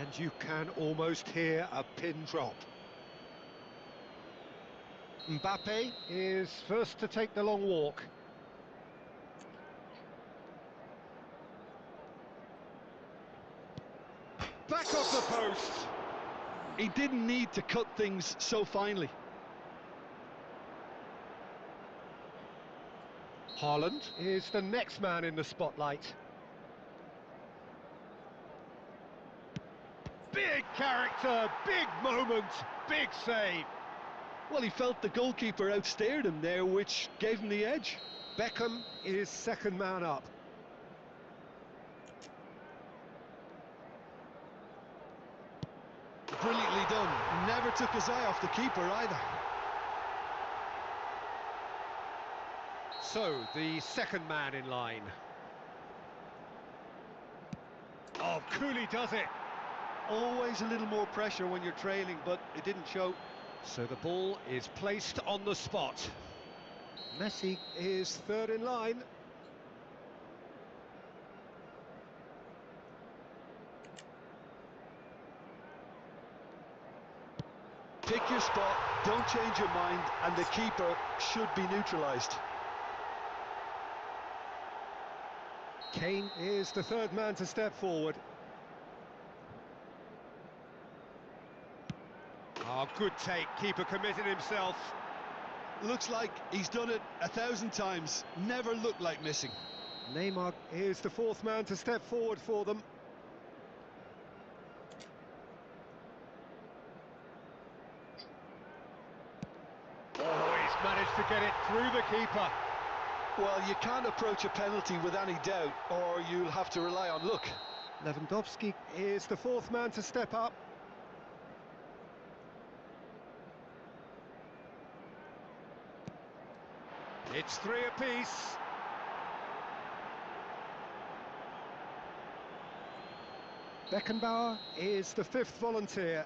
And you can almost hear a pin drop. Mbappe is first to take the long walk. Back off the post. He didn't need to cut things so finely. Haaland is the next man in the spotlight. Big character, big moment, big save. Well, he felt the goalkeeper outstared him there, which gave him the edge. Beckham is second man up. Brilliantly done. Never took his eye off the keeper either. So, the second man in line. Oh, coolly does it. Always a little more pressure when you're trailing, but it didn't show. So the ball is placed on the spot. Messi is third in line. Pick your spot, don't change your mind, and the keeper should be neutralised. Kane is the third man to step forward. Oh, good take. Keeper committed himself. Looks like he's done it 1,000 times. Never looked like missing. Neymar is the fourth man to step forward for them. Oh, he's managed to get it through the keeper. Well, you can't approach a penalty with any doubt, or you'll have to rely on luck. Lewandowski is the fourth man to step up. It's three apiece. Beckenbauer is the fifth volunteer.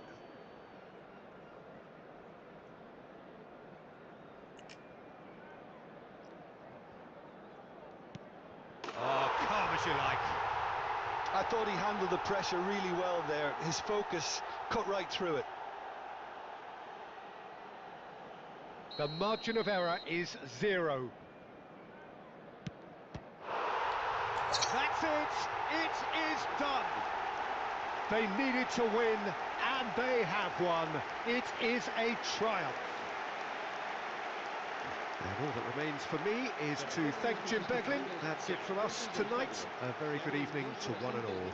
Oh, calm as you like. I thought he handled the pressure really well there. His focus cut right through it. The margin of error is 0. That's it! It is done! They needed to win, and they have won. It is a triumph. And all that remains for me is to thank Jim Beglin. That's it from us tonight. A very good evening to one and all.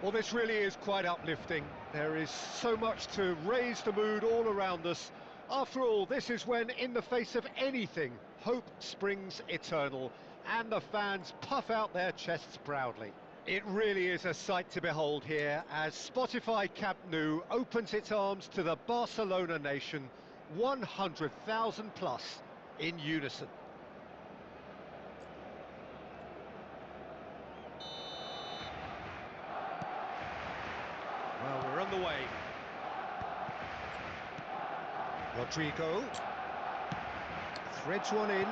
Well, this really is quite uplifting. There is so much to raise the mood all around us. After all, this is when, in the face of anything, hope springs eternal, and the fans puff out their chests proudly. It really is a sight to behold here, as Spotify Camp Nou opens its arms to the Barcelona nation, 100,000 plus, in unison. Well, we're on the way. Rodrigo threads one in.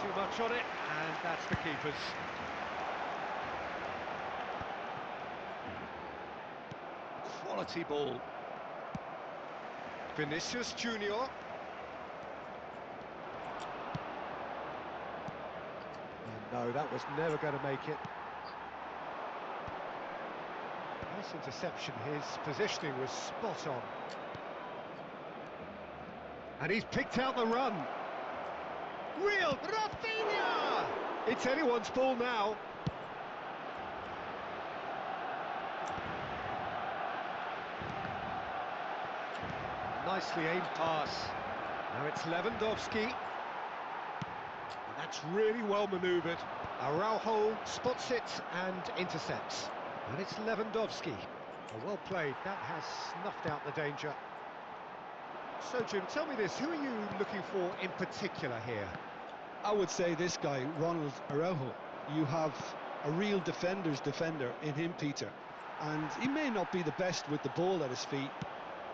Too much on it, and that's the keeper's. Quality ball. Vinicius Junior. No, that was never going to make it. Nice interception, his positioning was spot on. And he's picked out the run. Real Rafinha! It's anyone's ball now. Nicely aimed pass. Now it's Lewandowski. And that's really well manoeuvred. Araujo spots it and intercepts. And it's Lewandowski. Well played, that has snuffed out the danger. So Jim, tell me this, who are you looking for in particular here? I would say this guy, Ronald Araujo. You have a real defender's defender in him, Peter. And he may not be the best with the ball at his feet,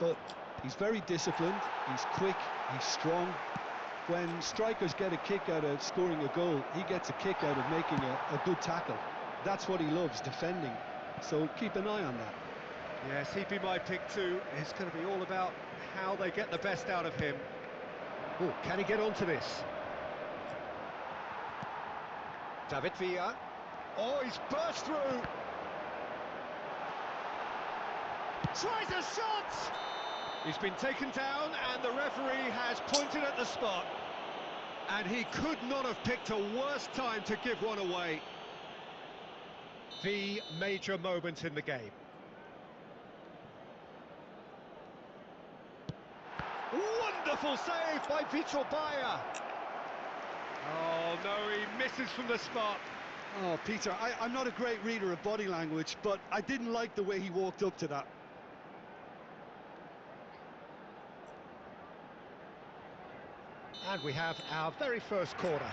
but he's very disciplined, he's quick, he's strong. When strikers get a kick out of scoring a goal, he gets a kick out of making a good tackle. That's what he loves, defending. So keep an eye on that. Yes, he'd be my pick too. It's going to be all about how they get the best out of him. Oh, can he get onto this? David Villa. Oh, he's burst through. Tries a shot! He's been taken down and the referee has pointed at the spot. And he could not have picked a worse time to give one away. The major moment in the game. Wonderful save by Vitor Baia. Oh no, he misses from the spot. Oh, Peter, I'm not a great reader of body language, but I didn't like the way he walked up to that. And we have our very first corner.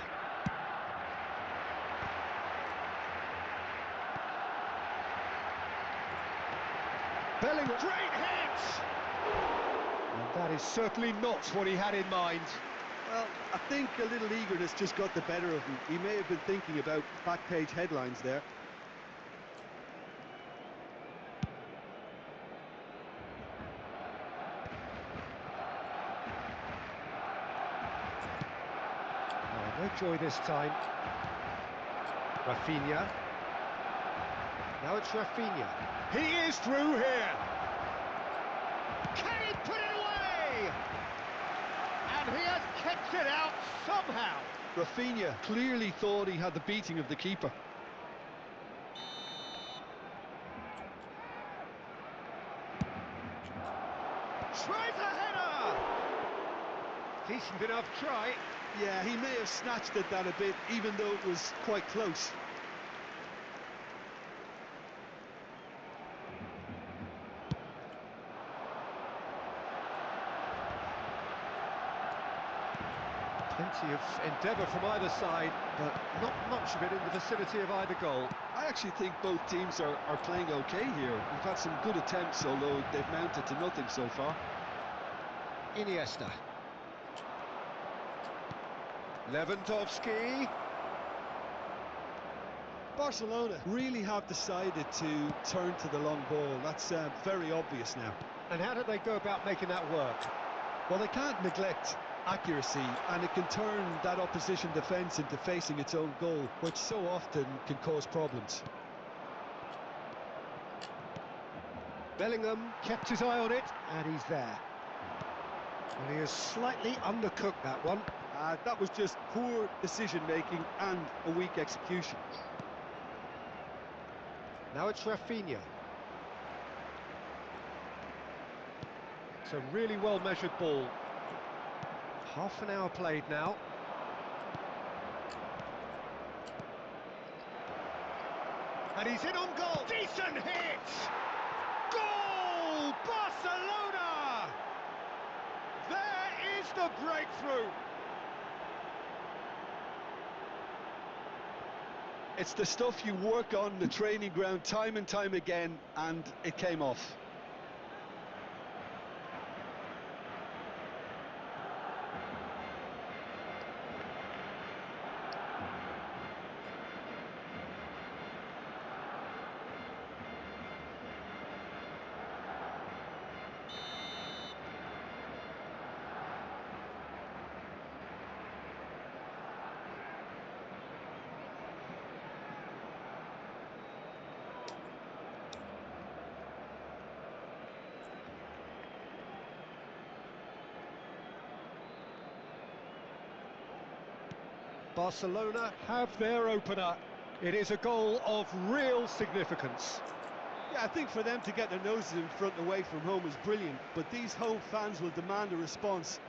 Bellingham, great hit! And that is certainly not what he had in mind. Well, I think a little eagerness just got the better of him. He may have been thinking about back-page headlines there. Oh, no joy this time. Rafinha. Now it's Rafinha. He is through here. Can he put it away? And he has kept it out somehow. Rafinha clearly thought he had the beating of the keeper. Tries a header. Decent enough try. Yeah, he may have snatched at that a bit, even though it was quite close. Plenty of endeavour from either side, but not much of it in the vicinity of either goal. I actually think both teams are playing okay here. We've had some good attempts, although they've mounted to nothing so far. Iniesta. Lewandowski. Barcelona really have decided to turn to the long ball. That's very obvious now. And how did they go about making that work? Well, they can't neglect accuracy, and it can turn that opposition defence into facing its own goal, which so often can cause problems. Bellingham kept his eye on it, and he's there. Well, he has slightly undercooked that one. That was just poor decision-making and a weak execution. Now it's Rafinha. It's a really well-measured ball. Half an hour played now. And he's in on goal. Decent hit! Goal! Barcelona! There is the breakthrough. It's the stuff you work on the training ground time and time again, and it came off. Barcelona have their opener. It is a goal of real significance. Yeah, I think for them to get their noses in front away from home is brilliant, but these home fans will demand a response.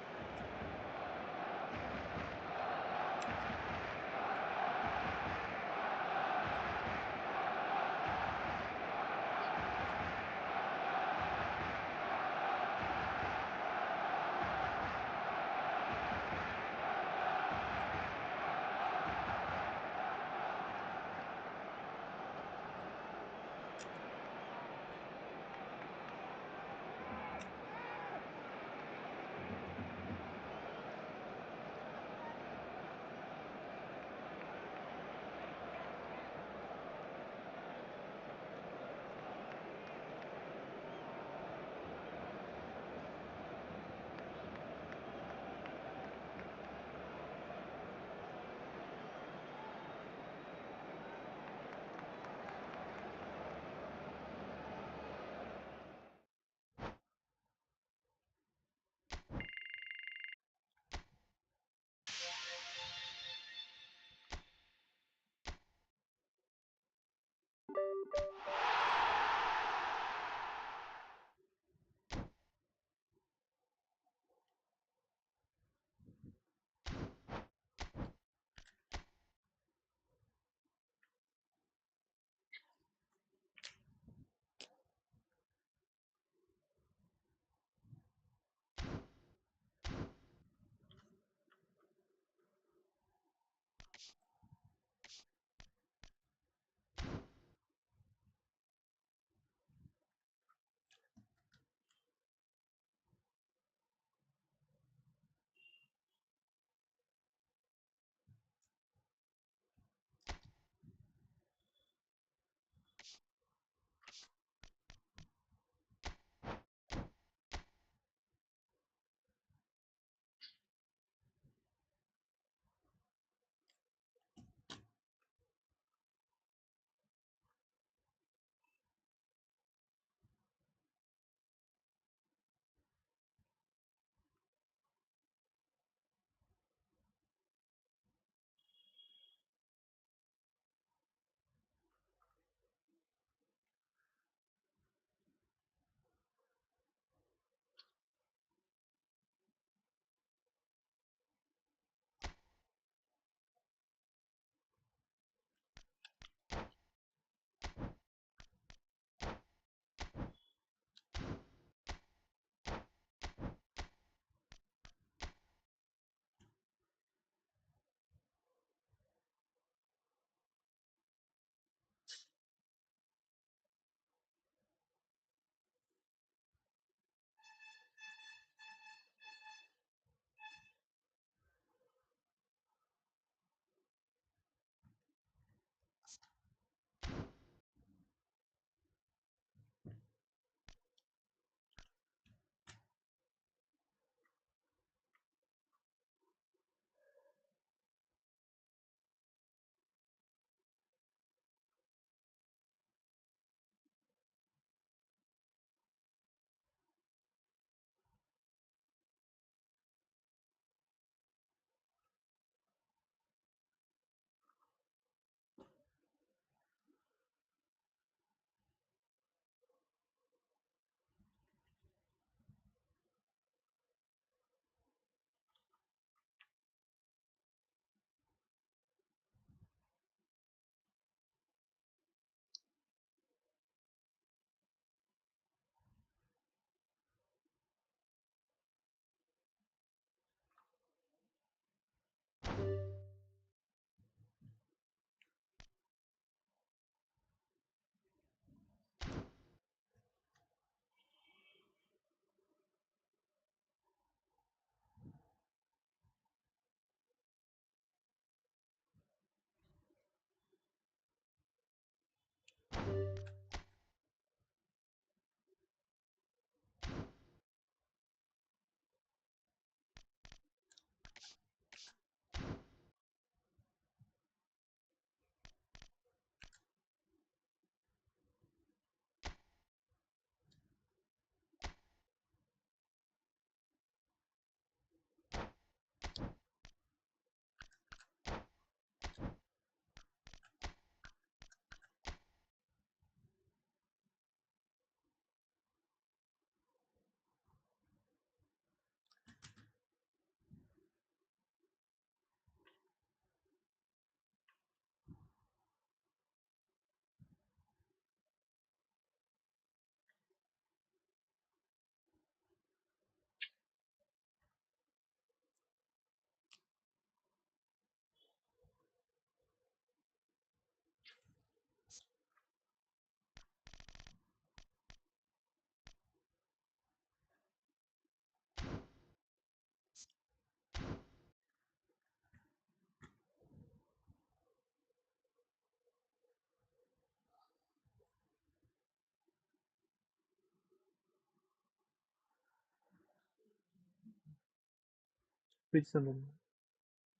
Which one?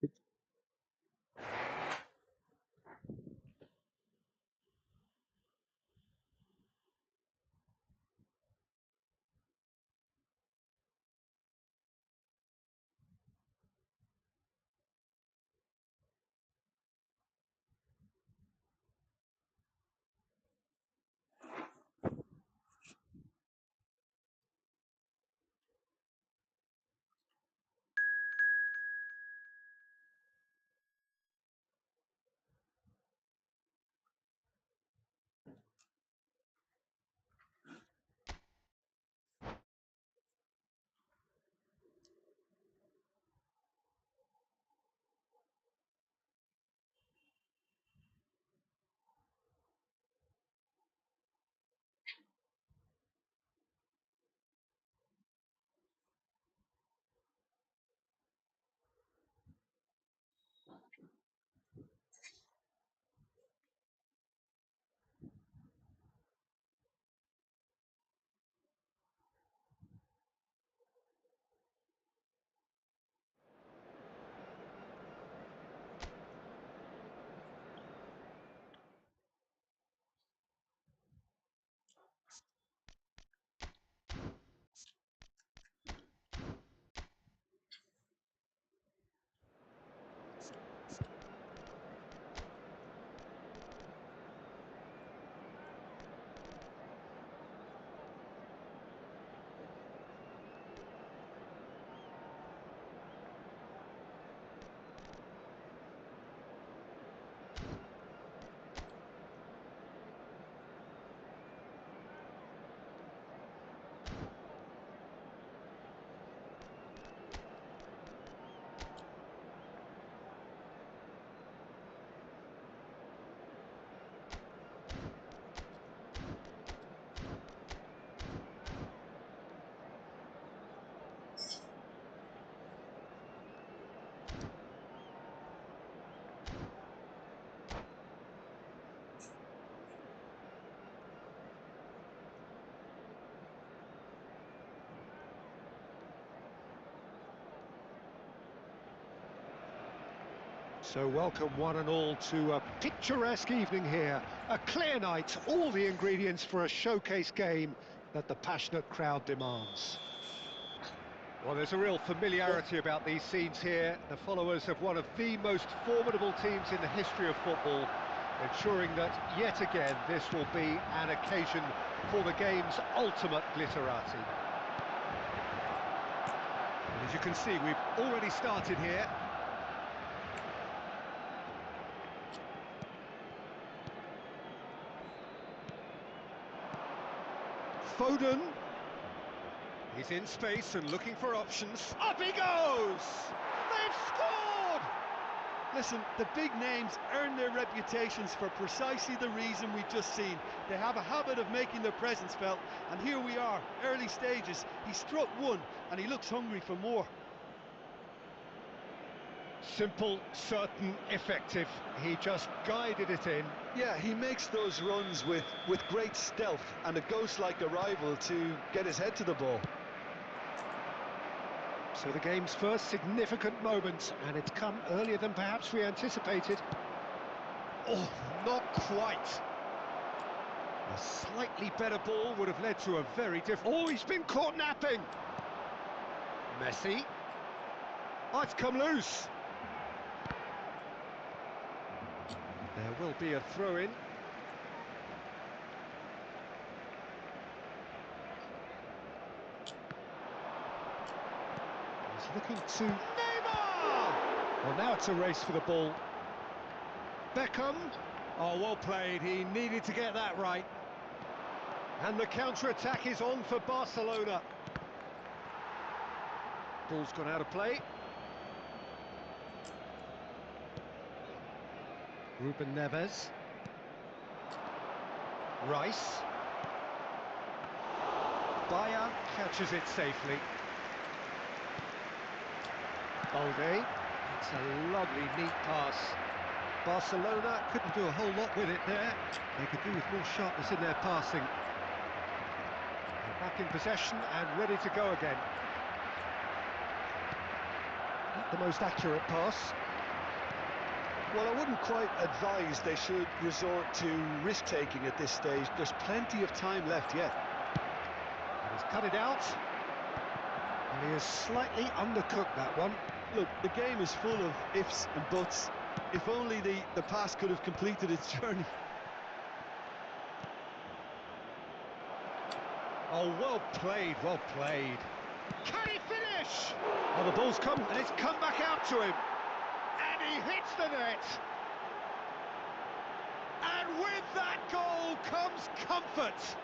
Which? So welcome one and all to a picturesque evening here, a clear night, all the ingredients for a showcase game that the passionate crowd demands. Well, there's a real familiarity about these scenes here, the followers of one of the most formidable teams in the history of football, ensuring that yet again this will be an occasion for the game's ultimate glitterati. And as you can see, we've already started here. Foden, he's in space and looking for options. Up he goes! They've scored! Listen, the big names earn their reputations for precisely the reason we've just seen. They have a habit of making their presence felt, and here we are, early stages. He struck one, and he looks hungry for more. Simple, certain, effective. He just guided it in. Yeah, he makes those runs with great stealth and a ghost-like arrival to get his head to the ball. So the game's first significant moment, and it's come earlier than perhaps we anticipated. Oh, not quite. A slightly better ball would have led to a very different... Oh, he's been caught napping! Messi. Oh, it's come loose. There will be a throw-in. He's looking to... Neymar! Well, now it's a race for the ball. Beckham. Oh, well played. He needed to get that right. And the counter-attack is on for Barcelona. Ball's gone out of play. Ruben Neves. Rice. Bayer catches it safely. Balde. It's a lovely, neat pass. Barcelona couldn't do a whole lot with it there. They could do with more sharpness in their passing. They're back in possession and ready to go again. Not the most accurate pass. Well, I wouldn't quite advise they should resort to risk-taking at this stage. There's plenty of time left yet. And he's cut it out. And he has slightly undercooked that one. Look, the game is full of ifs and buts. If only the pass could have completed its journey. Oh, well played, well played. Can he finish? Oh, the ball's come, and it's come back out to him. And he hits the net. And with that goal comes comfort.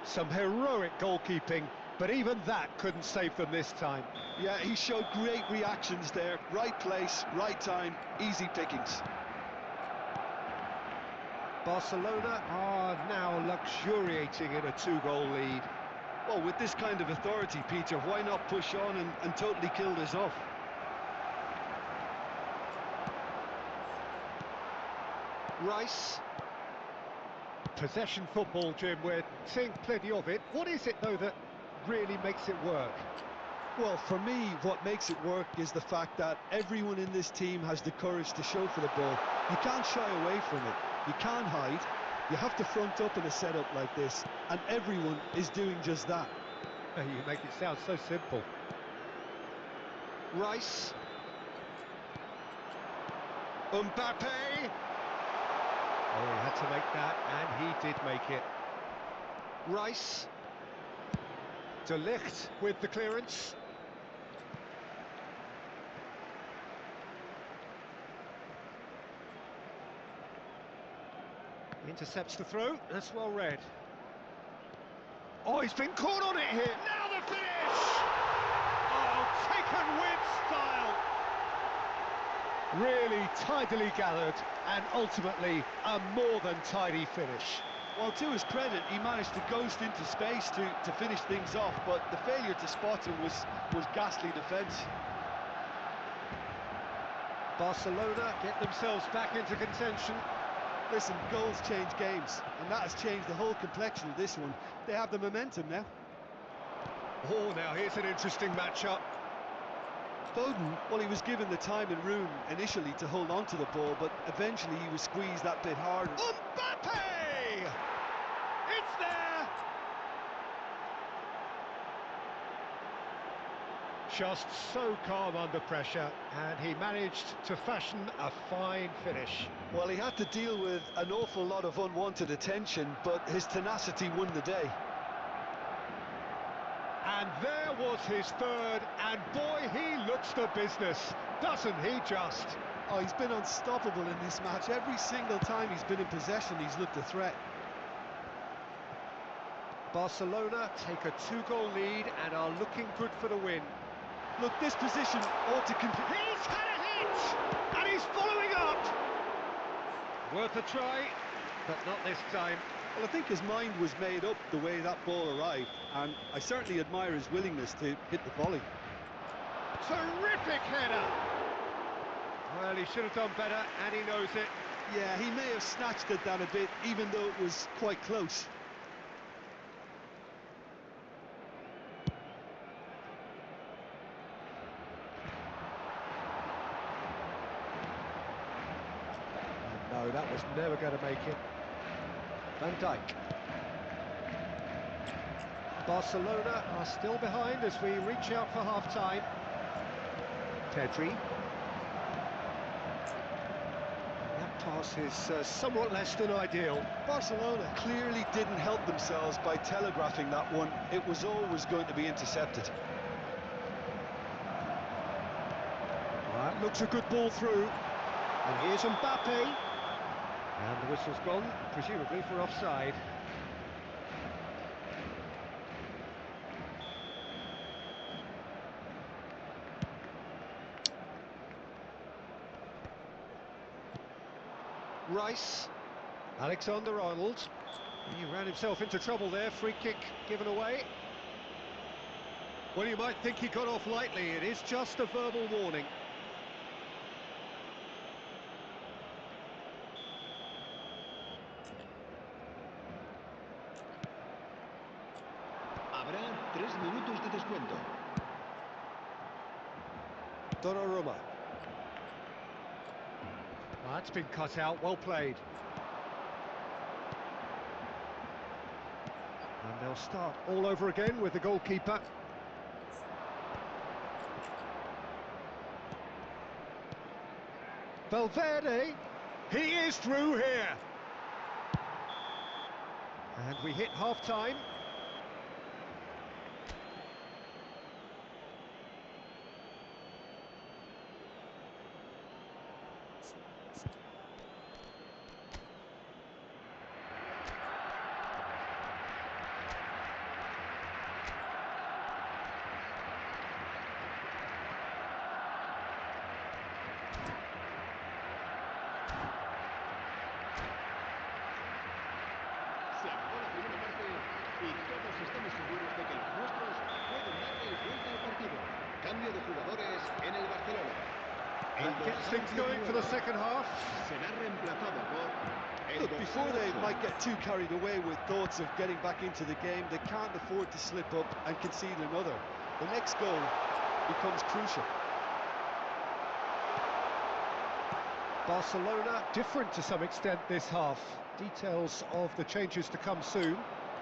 Some heroic goalkeeping, but even that couldn't save them this time. Yeah, he showed great reactions there. Right place, right time, easy pickings. Barcelona are now luxuriating in a 2-goal lead. Well, with this kind of authority, Peter, why not push on and totally kill this off? Rice. Possession football, Jim, we're seeing plenty of it. What is it, though, that really makes it work? Well, for me, what makes it work is the fact that everyone in this team has the courage to show for the ball. You can't shy away from it. You can't hide. You have to front up in a setup like this, and everyone is doing just that. You make it sound so simple. Rice. Mbappe. Oh, he had to make that, and he did make it. Rice. De Ligt with the clearance. Intercepts the throw, that's well read. Oh, he's been caught on it here. Now the finish! Oh, taken with style. Really tidily gathered, and ultimately a more than tidy finish. Well, to his credit, he managed to ghost into space to finish things off, but the failure to spot him was ghastly defence. Barcelona get themselves back into contention. Listen, goals change games, and that has changed the whole complexion of this one. They have the momentum now. Oh, now here's an interesting matchup. Foden, well, he was given the time and room initially to hold on to the ball, but eventually he was squeezed that bit harder. Mbappe! It's there! Just so calm under pressure, and he managed to fashion a fine finish. Well, he had to deal with an awful lot of unwanted attention, but his tenacity won the day. And there was his third, and boy, he looks the business, doesn't he just? Oh, he's been unstoppable in this match. Every single time he's been in possession, he's looked a threat. Barcelona take a 2-goal lead and are looking good for the win. Look, this position ought to continue. He's had a hit, and he's following up. Worth a try, but not this time. Well, I think his mind was made up the way that ball arrived, and I certainly admire his willingness to hit the volley. Terrific header. Well, he should have done better, and he knows it. Yeah, he may have snatched at that a bit, even though it was quite close. No, that was never going to make it. Van Dijk. Barcelona are still behind as we reach out for half-time. Pedri. That pass is somewhat less than ideal. Barcelona clearly didn't help themselves by telegraphing that one. It was always going to be intercepted. That looks a good ball through. And here's Mbappe. And the whistle's gone, presumably for offside. Rice. Alexander-Arnold. He ran himself into trouble there, free kick given away. Well, you might think he got off lightly, it is just a verbal warning. Habrá 3 minutos de descuento. Donnarumma. That's been cut out, well played. And they'll start all over again with the goalkeeper. Valverde, he is through here. And we hit half-time. Se acabó la primera parte y todos estamos seguros de que los nuestros pueden darle vuelta al partido. Cambio de jugadores en el Barcelona. That gets things going for the second half. Será reemplazado por el Look, before they dorsal 8. might get too carried away with thoughts of getting back into the game, they can't afford to slip up and concede another. The next goal becomes crucial. Barcelona different to some extent this half. Details of the changes to come soon.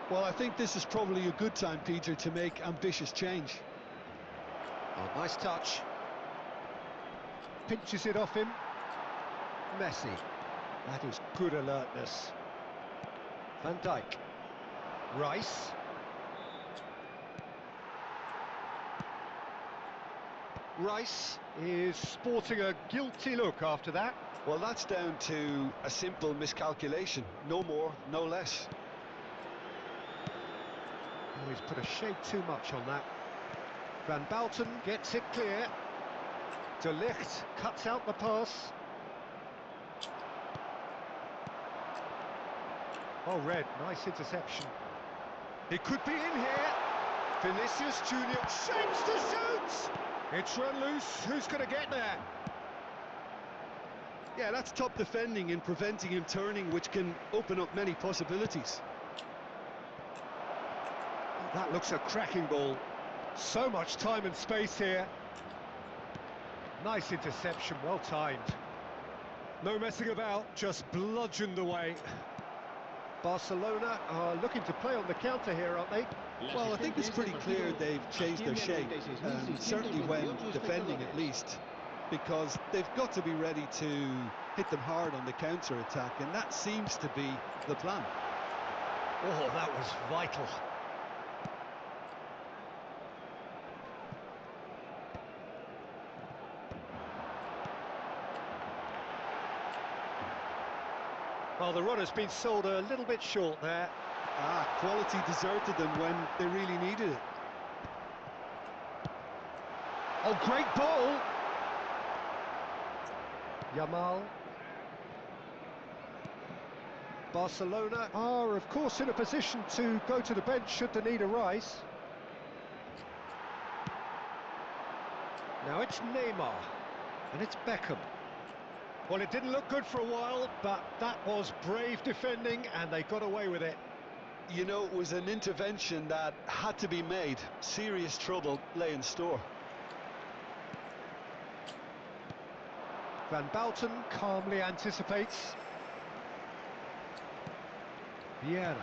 Well, I think this is probably a good time, Peter, to make ambitious change. Oh, nice touch. Pinches it off him. Messi. That is good alertness. Van Dijk. Rice. Rice is sporting a guilty look after that. Well, that's down to a simple miscalculation. No more, no less. Oh, he's put a shade too much on that. Van Bouten gets it clear. De Ligt cuts out the pass. Oh, Red, nice interception. It could be in here. Vinicius Junior shapes to shoot. It's run loose. Who's going to get there? Yeah, that's top defending and preventing him turning, which can open up many possibilities. That looks a cracking ball. So much time and space here. Nice interception, well timed. No messing about, just bludgeoned away. Barcelona are looking to play on the counter here, aren't they? Well, I think it's pretty clear they've changed their shape, certainly when defending at least, because they've got to be ready to hit them hard on the counter-attack, and that seems to be the plan. Oh, that was vital. Well, the run has been sold a little bit short there. Quality deserted them when they really needed it. Oh, great ball! Yamal. Barcelona are, of course, in a position to go to the bench should the need arise. Now it's Neymar, and it's Beckham. Well, it didn't look good for a while, but that was brave defending, and they got away with it. You know, it was an intervention that had to be made. Serious trouble lay in store. Van Bouten calmly anticipates. Vieira.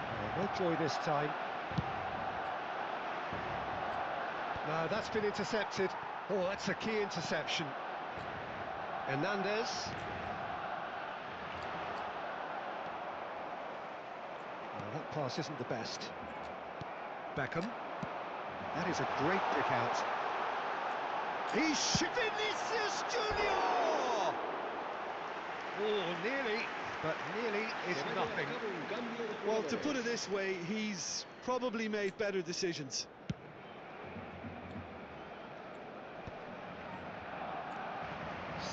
Oh, no joy this time. No, that's been intercepted. Oh, that's a key interception. Hernandez. Oh, that pass isn't the best. Beckham. That is a great kick out. He's Vinicius Junior! Oh, nearly, but nearly is nothing. Well, to put it this way, he's probably made better decisions.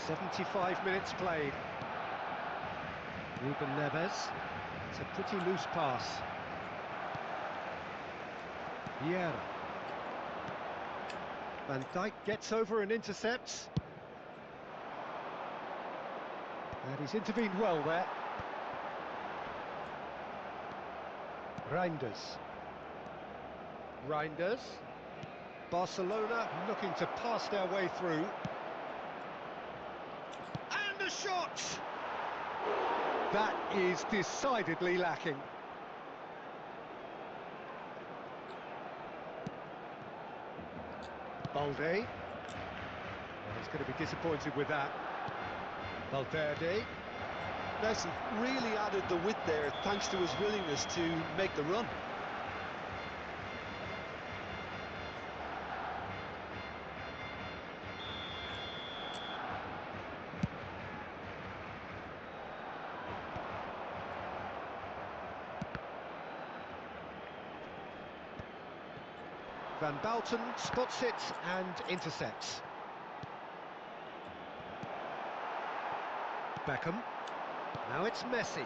"75 minutes played. Ruben Neves. It's a pretty loose pass. Vieira. Van Dijk gets over and intercepts. And he's intervened well there. Reinders. Barcelona looking to pass their way through. And a shot! That is decidedly lacking. Balde. Well, he's going to be disappointed with that. Valverde. Messi really added the width there thanks to his willingness to make the run. Van Bouten spots it and intercepts. Beckham. Now it's Messi.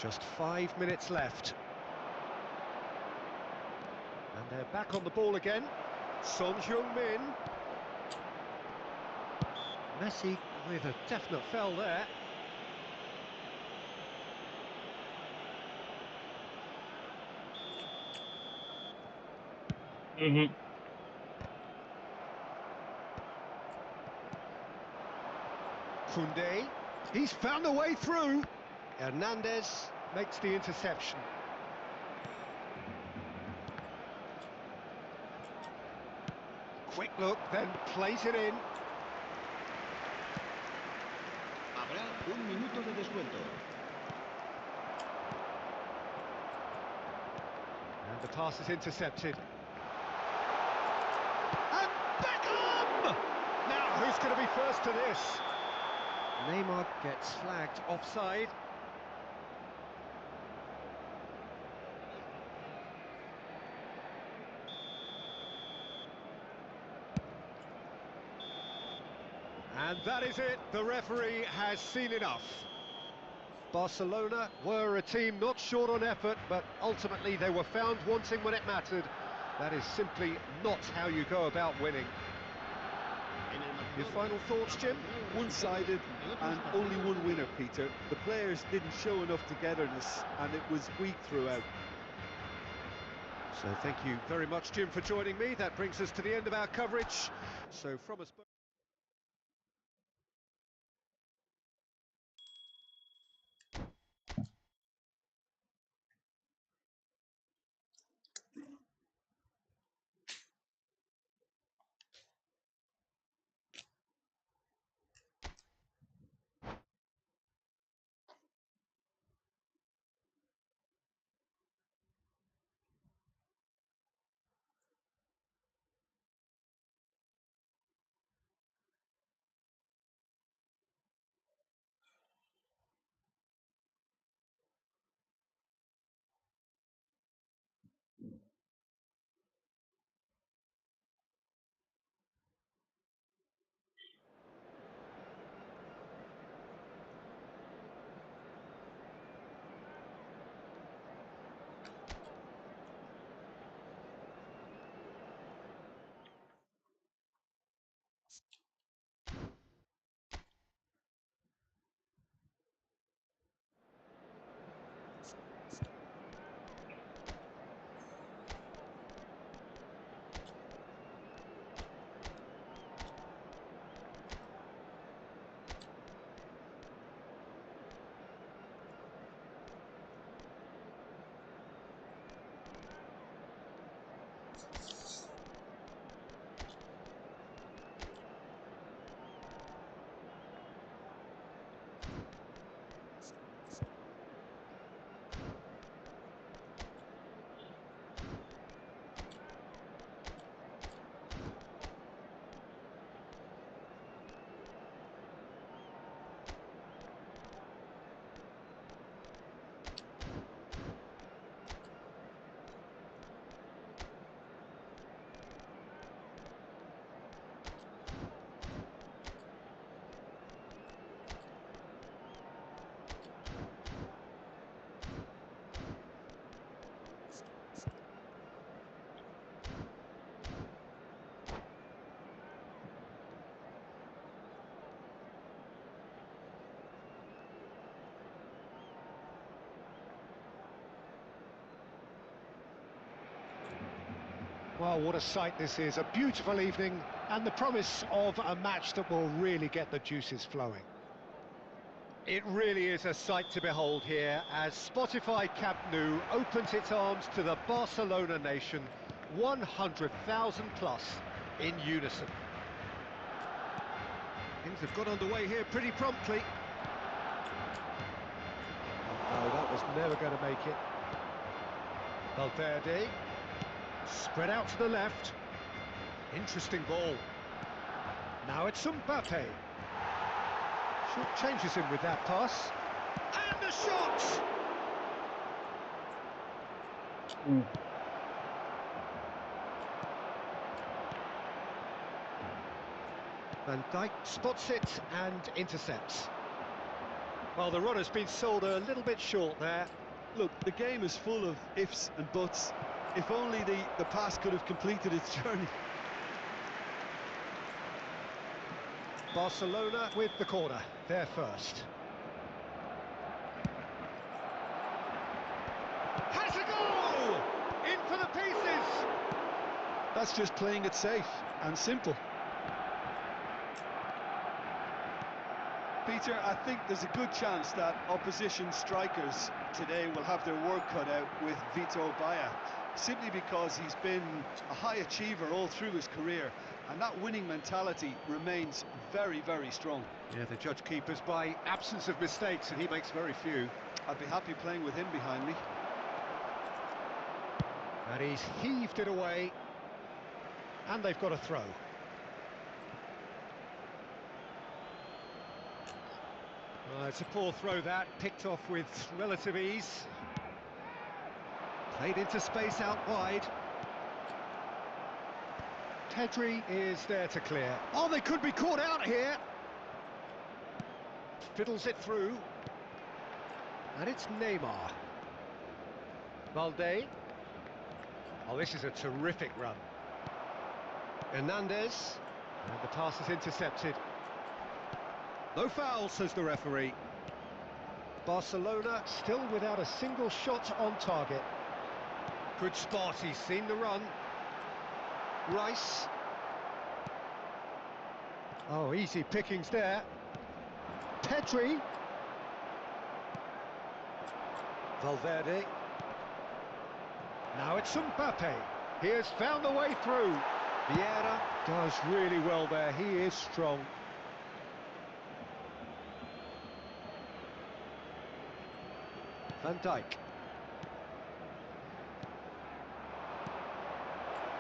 Just 5 minutes left. And they're back on the ball again. Son Heung-min. Messi with a definite foul there. Koundé, he's found a way through. Hernandez makes the interception. Quick look, then plays it in. Habrá un minuto de descuento. And the pass is intercepted. And Beckham! Now, who's going to be first to this? Neymar gets flagged offside. And that is it. The referee has seen enough. Barcelona were a team not short on effort, but ultimately they were found wanting when it mattered. That is simply not how you go about winning. Your final thoughts, Jim? One-sided and only one winner, Peter. The players didn't show enough togetherness and it was weak throughout. So thank you very much, Jim, for joining me. That brings us to the end of our coverage. So from us... Well, what a sight this is, a beautiful evening and the promise of a match that will really get the juices flowing. It really is a sight to behold here as Spotify Camp Nou opens its arms to the Barcelona nation, 100,000 plus in unison. Things have got underway here pretty promptly. Oh, that was never going to make it. Valverde, spread out to the left. Interesting ball. Now it's Mbappe. Short changes him with that pass. And the shot! Van Dijk spots it and intercepts. Well, the runner's been sold a little bit short there. Look, the game is full of ifs and buts. If only the pass could have completed its journey. Barcelona with the corner, they're first. Has a goal! In for the pieces! That's just playing it safe and simple. Peter, I think there's a good chance that opposition strikers today will have their work cut out with Vitor Baia, simply because he's been a high achiever all through his career, and that winning mentality remains very, very strong. Yeah, they judge keepers by absence of mistakes, and he makes very few. I'd be happy playing with him behind me. And he's heaved it away, and they've got a throw. It's a poor throw that, picked off with relative ease. Played into space out wide. Pedri is there to clear. Oh, they could be caught out here. Fiddles it through. And it's Neymar. Valde. Oh, this is a terrific run. Hernandez. And the pass is intercepted. No foul, says the referee. Barcelona still without a single shot on target. Good spot, he's seen the run. Rice. Oh, easy pickings there. Pedri. Valverde. Now it's Mbappe. He has found a way through. Vieira does really well there, he is strong. Van Dijk.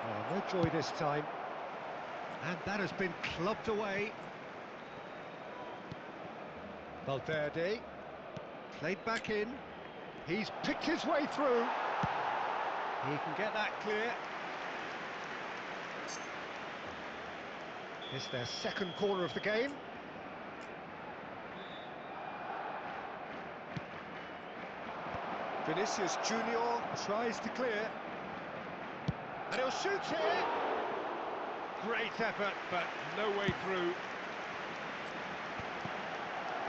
Oh, no joy this time. And that has been clubbed away. Valverde. Played back in. He's picked his way through. He can get that clear. It's their second corner of the game. Vinicius Junior tries to clear. And he'll shoot here. Great effort, but no way through.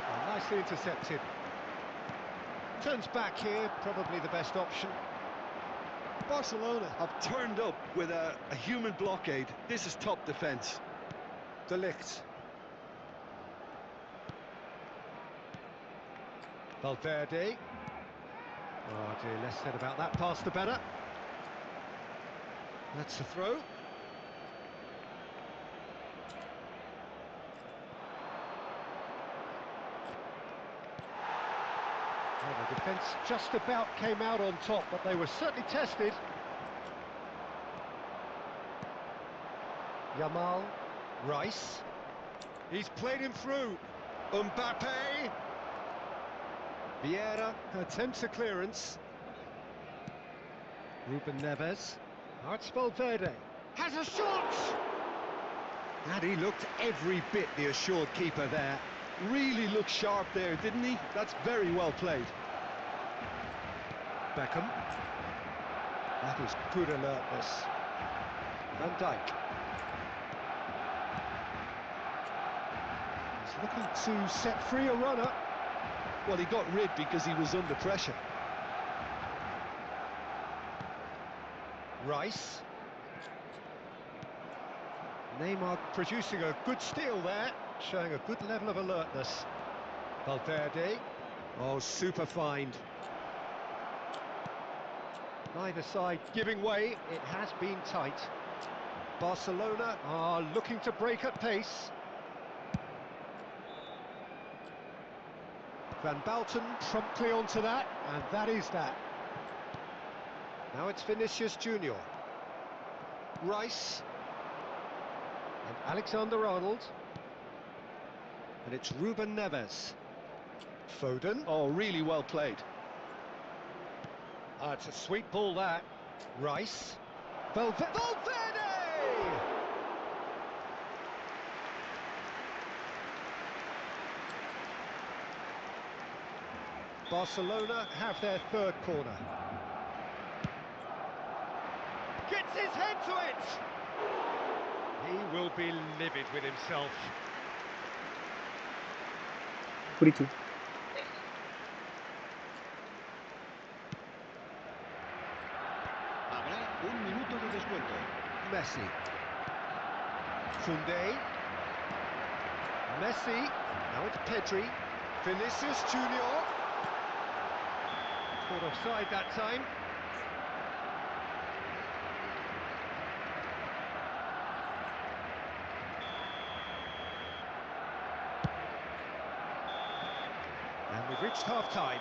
Oh, nicely intercepted. Turns back here, probably the best option. Barcelona have turned up with a human blockade. This is top defence. De Ligt. Valverde. Oh dear, less said about that pass the better. That's the throw. Well, the defence just about came out on top, but they were certainly tested. Yamal. Rice. He's played him through. Mbappe. Vieira attempts a clearance. Ruben Neves. Now it's Valverde. Has a shot! And he looked every bit the assured keeper there. Really looked sharp there, didn't he? That's very well played. Beckham. That is good alertness. Van Dijk. He's looking to set free a runner. Well, he got rid because he was under pressure. Rice. Neymar producing a good steal there, showing a good level of alertness. Valverde. Oh, super find. Neither side giving way, it has been tight. Barcelona are looking to break at pace. Van Bauten promptly onto that, and that is that. Now it's Vinicius Junior. Rice. And Alexander-Arnold. And it's Ruben Neves. Foden. Oh, really well played. It's a sweet ball, that. Rice. Valverde! Barcelona have their third corner. Gets his head to it! He will be livid with himself. 42. Habrá un minuto de descuento. Messi. Koundé. Messi. Now it's Pedri. Vinicius Junior. Caught offside that time. And we've reached half-time.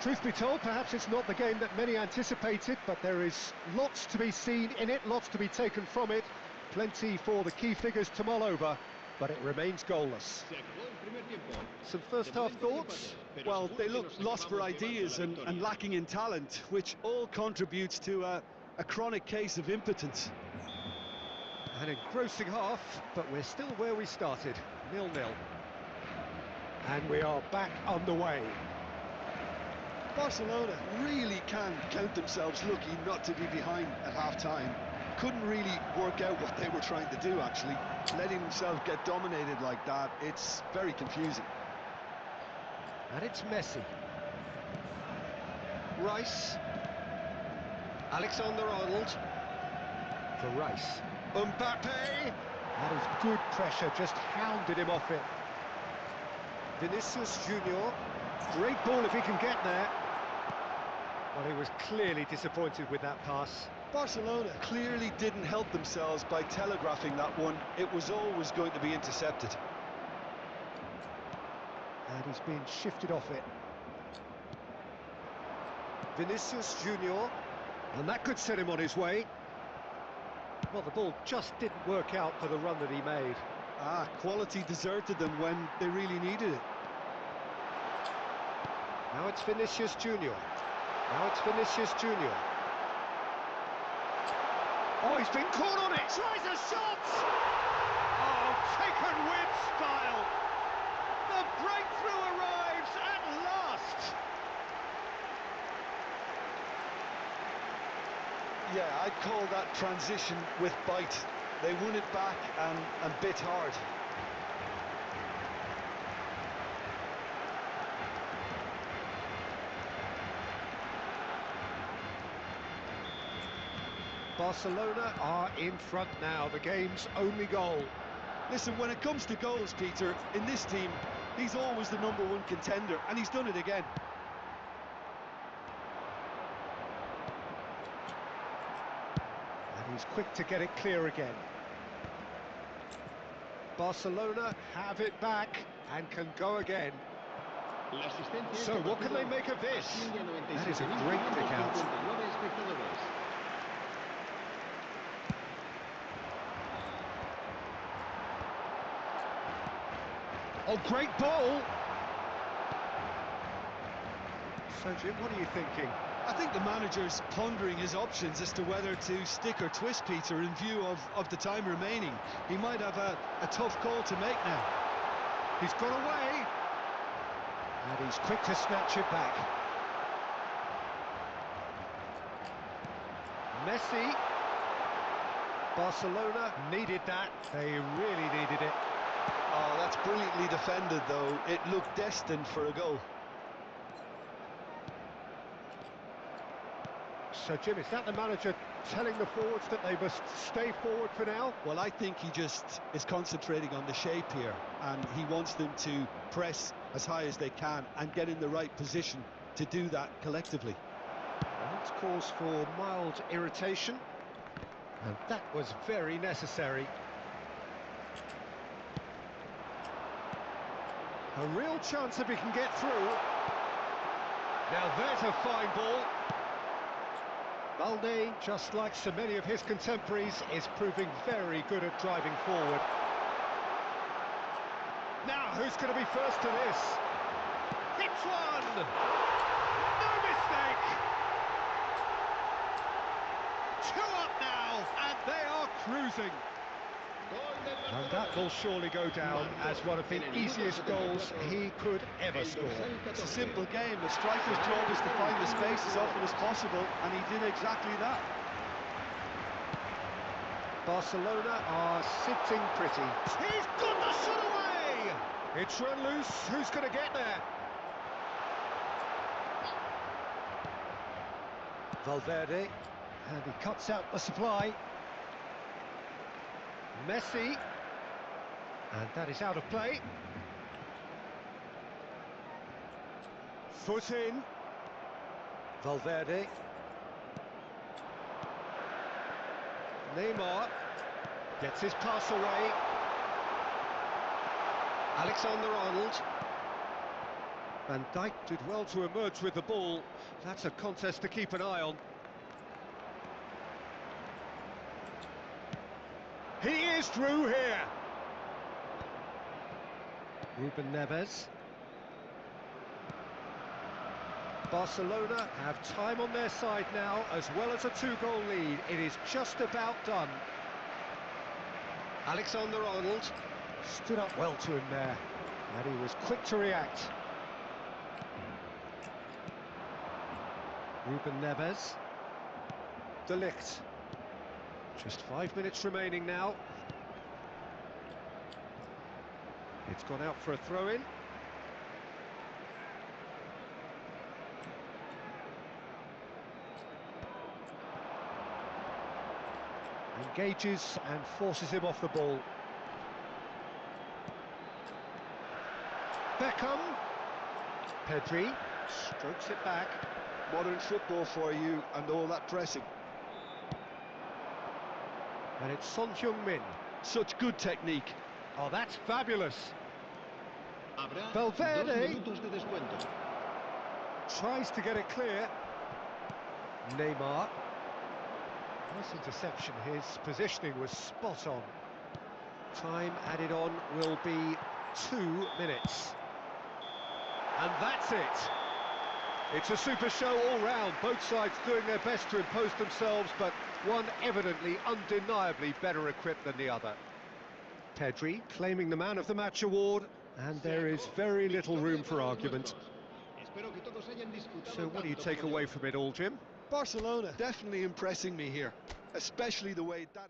Truth be told, perhaps it's not the game that many anticipated, but there is lots to be seen in it, lots to be taken from it. Plenty for the key figures to mull over, but it remains goalless. Se acabó el primer tiempo. Some first-half thoughts? Well, they look lost for ideas and lacking in talent, which all contributes to a chronic case of impotence. An engrossing half, but we're still where we started, 0-0. And we are back underway. Barcelona really can count themselves lucky not to be behind at half-time. Couldn't really work out what they were trying to do, actually. Letting themselves get dominated like that, it's very confusing. And it's Messi. Rice. Alexander-Arnold. For Rice. Mbappe! That is good pressure, just hounded him off it. Vinicius Junior. Great ball if he can get there. Well, he was clearly disappointed with that pass. Barcelona clearly didn't help themselves by telegraphing that one. It was always going to be intercepted. And he's been shifted off it. Vinicius Junior. And that could set him on his way. Well, the ball just didn't work out for the run that he made. Quality deserted them when they really needed it. Now it's Vinicius Junior. Now it's Vinicius Junior. Oh, he's been caught on it! Tries a shot! Oh, taken with style! The breakthrough arrives at last! Yeah, I'd call that transition with bite. They won it back and bit hard. Barcelona are in front now, the game's only goal. Listen, when it comes to goals, Peter, in this team, he's always the #1 contender, and he's done it again. And he's quick to get it clear again. Barcelona have it back and can go again. So what can they make of this? That is a great kick out. Oh, great ball! So, Jim, what are you thinking? I think the manager's pondering his options as to whether to stick or twist, Peter, in view of the time remaining. He might have a tough call to make now. He's got away! And he's quick to snatch it back. Messi. Barcelona needed that. They really needed it. Oh, that's brilliantly defended, though. It looked destined for a goal. So, Jim, is that the manager telling the forwards that they must stay forward for now? Well, I think he just is concentrating on the shape here, and he wants them to press as high as they can and get in the right position to do that collectively. That calls for mild irritation, and that was very necessary. A real chance if he can get through. Now there's a fine ball. Balde, just like so many of his contemporaries, is proving very good at driving forward. Now, who's going to be first to this? Hits one! No mistake! 2 up now, and they are cruising. And that will surely go down as one of the easiest goals he could ever score. It's a simple game. The striker's job is to find the space as often as possible, and he did exactly that. Barcelona are sitting pretty. He's got the shot away! It's run loose. Who's going to get there? Valverde, and he cuts out the supply. Messi, and that is out of play. Foot in. Valverde. Neymar gets his pass away. Alexander-Arnold. Van Dijk did well to emerge with the ball. That's a contest to keep an eye on. He is through here. Ruben Neves. Barcelona have time on their side now, as well as a 2-goal lead. It is just about done. Alexander-Arnold stood up well to him there, and he was quick to react. Ruben Neves. De Ligt. Just 5 minutes remaining now. It's gone out for a throw-in. Engages and forces him off the ball. Beckham. Pedri strokes it back. Modern football for you, and all that pressing. And it's Son Heung-min. Such good technique. Oh, that's fabulous. Habrá Valverde 2 minutos de descuento. tries to get it clear. Neymar. Nice interception. His positioning was spot on. Time added on will be 2 minutes. And that's it. It's a super show all round. Both sides doing their best to impose themselves, but one evidently, undeniably better equipped than the other. Pedri claiming the Man of the Match award, and there is very little room for argument. So what do you take away from it all, Jim? Barcelona definitely impressing me here, especially the way that...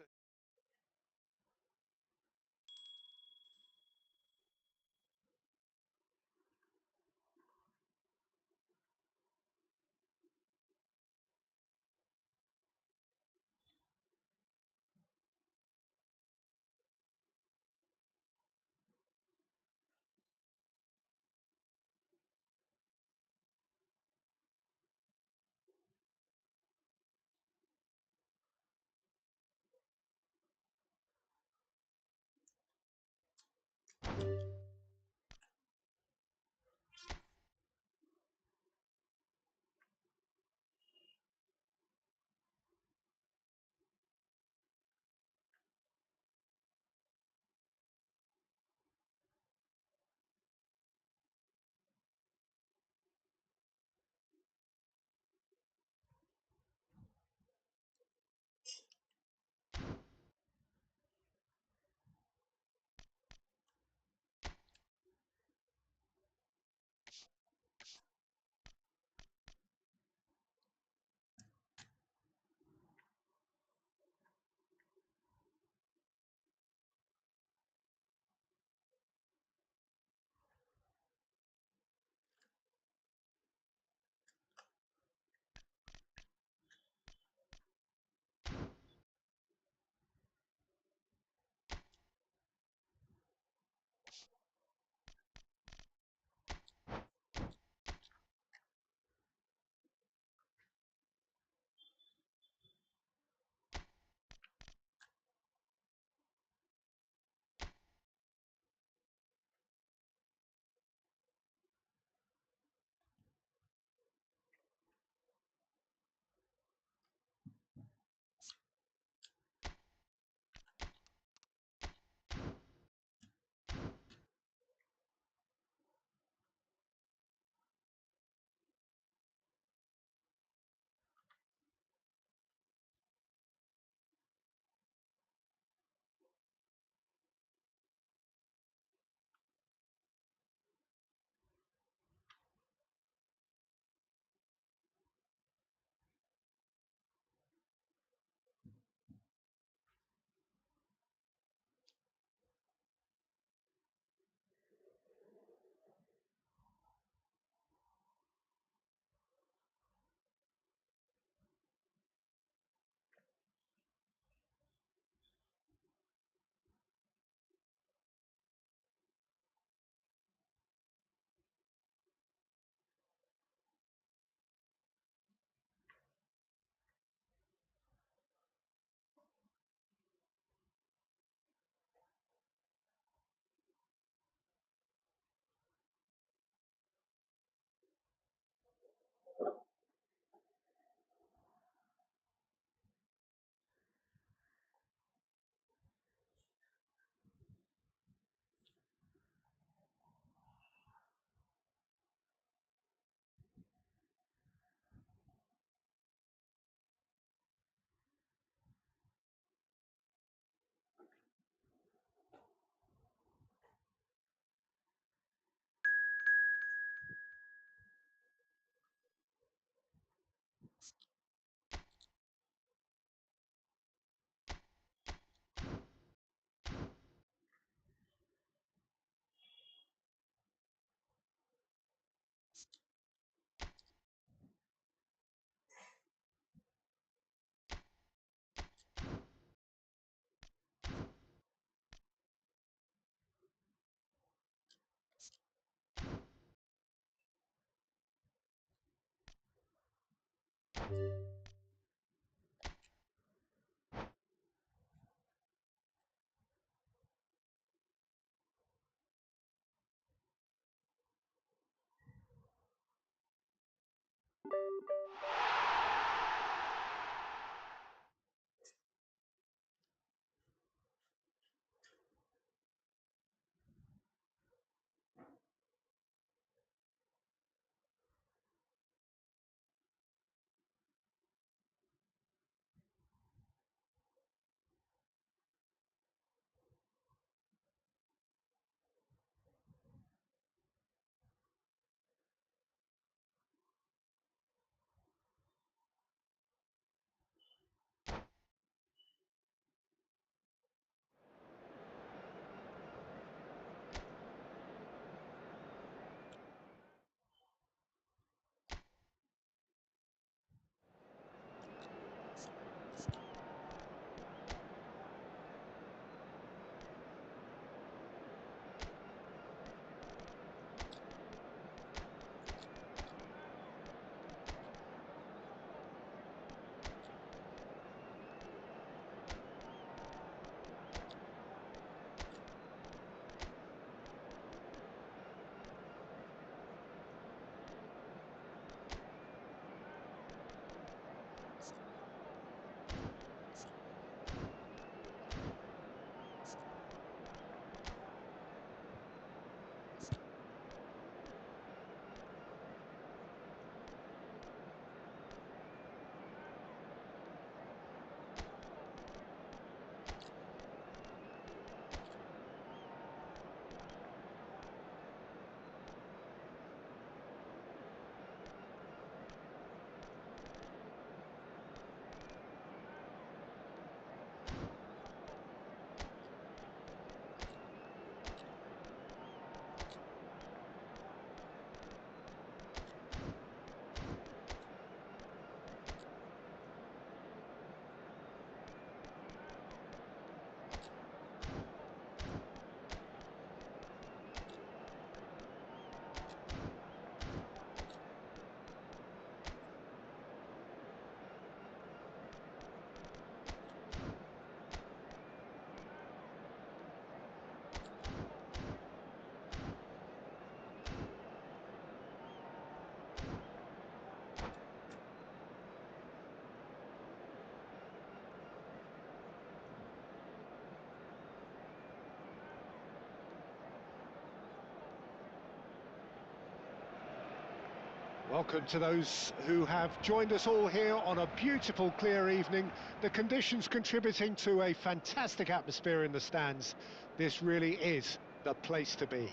Welcome to those who have joined us all here on a beautiful, clear evening. The conditions contributing to a fantastic atmosphere in the stands. This really is the place to be.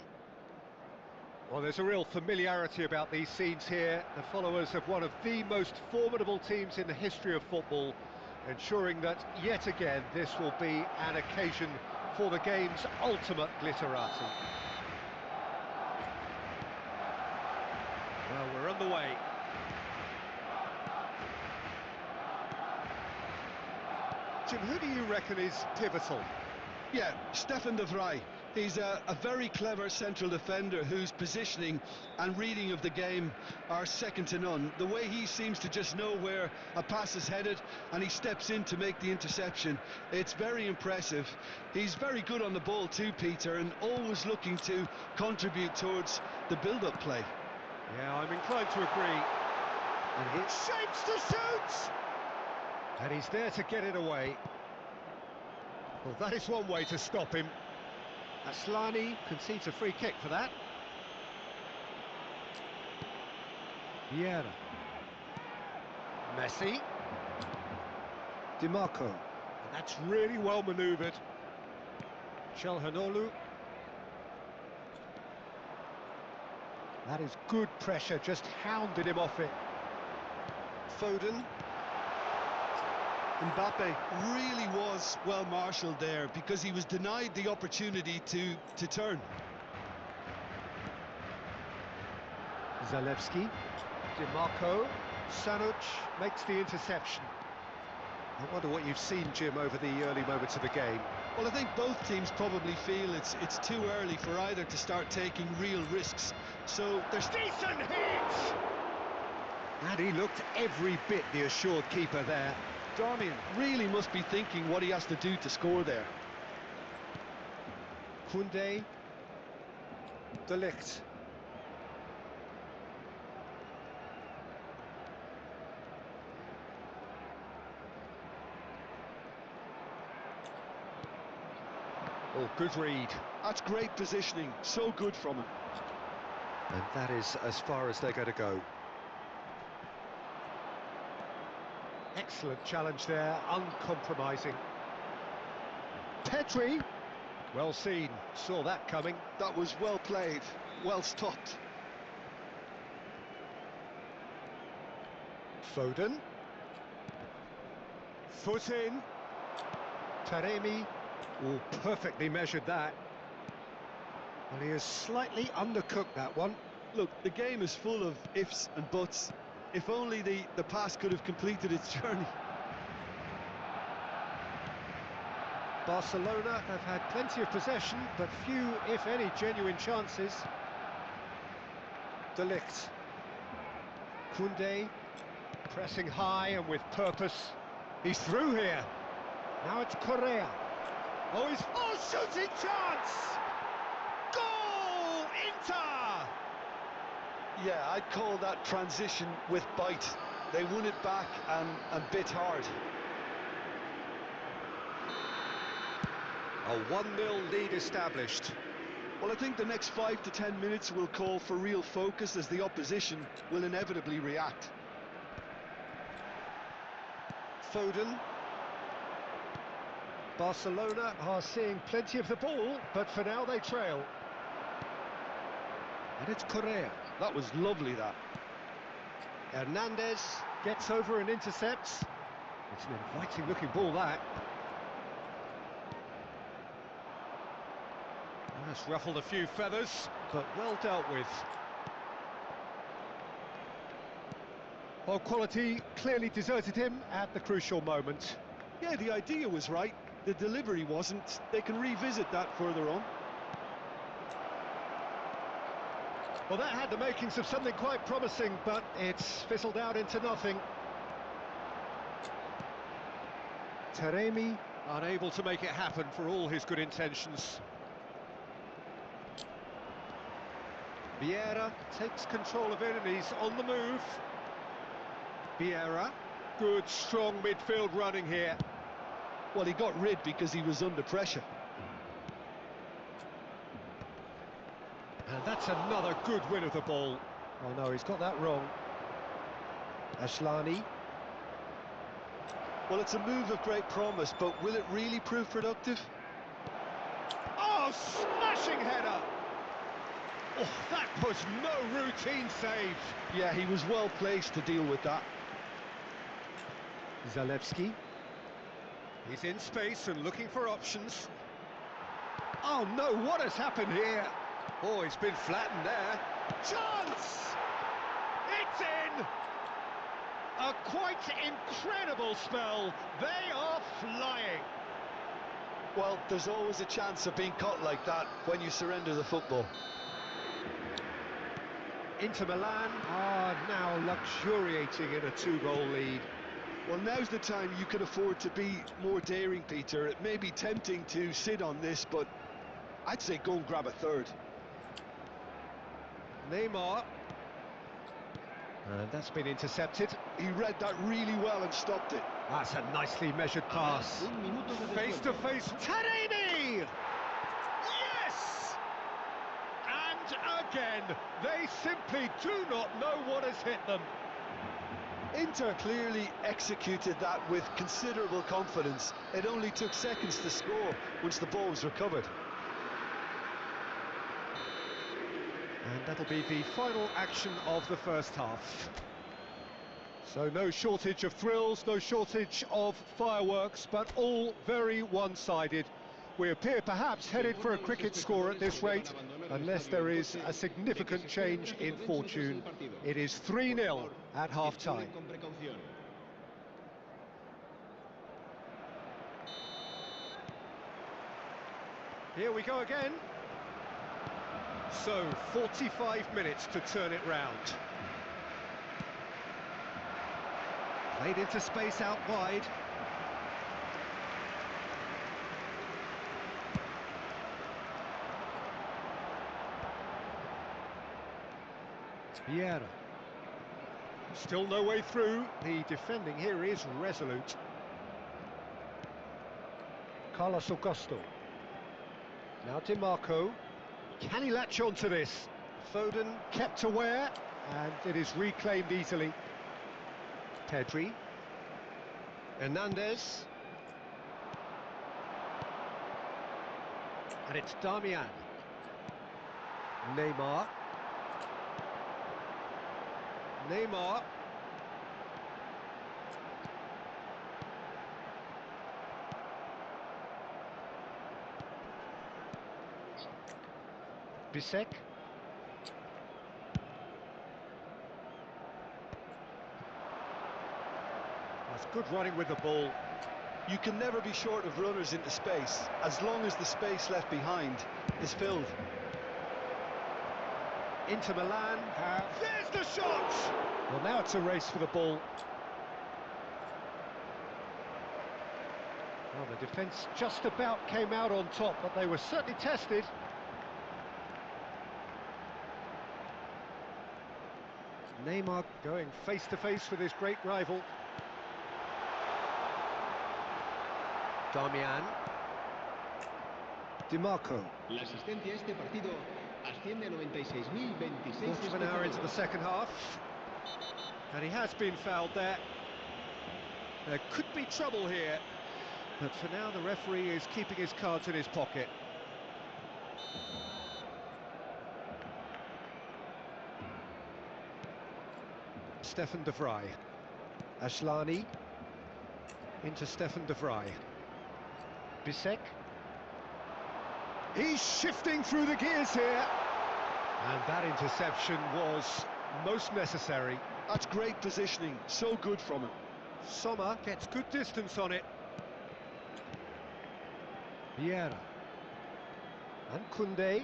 Well, there's a real familiarity about these scenes here. The followers of one of the most formidable teams in the history of football, ensuring that, yet again, this will be an occasion for the game's ultimate glitterati. Well, we're underway. Jim, who do you reckon is pivotal? Yeah, Stefan de Vrij. He's a very clever central defender whose positioning and reading of the game are second to none. The way he seems to just know where a pass is headed and he steps in to make the interception, it's very impressive. He's very good on the ball too, Peter, and always looking to contribute towards the build-up play. Yeah, I'm inclined to agree. And he shapes to shoot! And he's there to get it away. Well, that is one way to stop him. Aslani concedes a free kick for that. Vieira. Messi. DiMarco. And that's really well manoeuvred. Çalhanoğlu. That is good pressure, just hounded him off it. Foden. Mbappe really was well marshalled there because he was denied the opportunity to turn. Zalewski. DiMarco. Sanuc makes the interception. I wonder what you've seen, Jim, over the early moments of the game. Well, I think both teams probably feel it's too early for either to start taking real risks. So there's decent hit! And he looked every bit the assured keeper there. Darmian really must be thinking what he has to do to score there. Koundé. De Ligt. Oh, good read. That's great positioning, so good from him. And that is as far as they're going to go. Excellent challenge there, uncompromising. Pedri. Well seen, saw that coming. That was well played, well stopped. Foden. Foot in. Taremi. Oh, perfectly measured that. Well, he has slightly undercooked that one. Look, the game is full of ifs and buts. If only the pass could have completed its journey. Barcelona have had plenty of possession, but few, if any, genuine chances. De Ligt. Koundé. Pressing high and with purpose. He's through here. Now it's Correa. Oh, he's... Oh, shooting chance! Goal! Inter! Yeah, I'd call that transition with bite. They won it back and bit hard. A 1-0 lead established. Well, I think the next 5 to 10 minutes will call for real focus as the opposition will inevitably react. Foden. Barcelona are seeing plenty of the ball, but for now they trail. And it's Correa. That was lovely, that. Hernandez gets over and intercepts. It's an inviting-looking ball, that. That's ruffled a few feathers, but well dealt with. Well, quality clearly deserted him at the crucial moment. Yeah, the idea was right. The delivery wasn't. They can revisit that further on. Well, that had the makings of something quite promising, but it's fizzled out into nothing. Taremi unable to make it happen for all his good intentions. Vieira takes control of it and he's on the move. Vieira, good strong midfield running here. Well, he got rid because he was under pressure. And that's another good win of the ball. Oh no, he's got that wrong. Ashlani. Well, it's a move of great promise, but will it really prove productive? Oh, smashing header! Oh, that was no routine save. Yeah, he was well placed to deal with that. Zalewski. He's in space and looking for options. Oh no, what has happened here? Oh, he's been flattened there. Chance! It's in! A quite incredible spell. They are flying. Well, there's always a chance of being caught like that when you surrender the football. Inter Milan are now luxuriating in a 2-goal lead. Well, now's the time you can afford to be more daring, Peter. It may be tempting to sit on this, but I'd say go and grab a third. Neymar. And that's been intercepted. He read that really well and stopped it. That's a nicely measured pass. Face to face, Taremi! Yes! And again, they simply do not know what has hit them. Inter clearly executed that with considerable confidence. It only took seconds to score once the ball was recovered. And that'll be the final action of the first half. So no shortage of thrills, no shortage of fireworks, but all very one-sided. We appear perhaps headed for a cricket score at this rate, unless there is a significant change in fortune. It is 3-0 at half-time. Here we go again. So, 45 minutes to turn it round. Played into space out wide. Vieira. Still no way through. The defending here is resolute. Carlos Augusto. Now DiMarco. Can he latch on to this? Foden kept aware, and it is reclaimed easily. Pedri. Hernandez. And it's Darmian. Neymar. Neymar. Bisek. That's good running with the ball. You can never be short of runners into space, as long as the space left behind is filled. Inter Milan have... There's the shot! Well, now it's a race for the ball. Well, the defence just about came out on top, but they were certainly tested. Neymar going face-to-face with his great rival. Darmian. DiMarco. La asistencia a este partido asciende a 96.026 Quarter of an hour into the second half. And he has been fouled there. There could be trouble here. But for now, the referee is keeping his cards in his pocket. Stefan de Vrij. Ashlani. Into Stefan de Vrij. Bisek. He's shifting through the gears here. And that interception was most necessary. That's great positioning, so good from him. Sommer gets good distance on it. Vieira. And Koundé.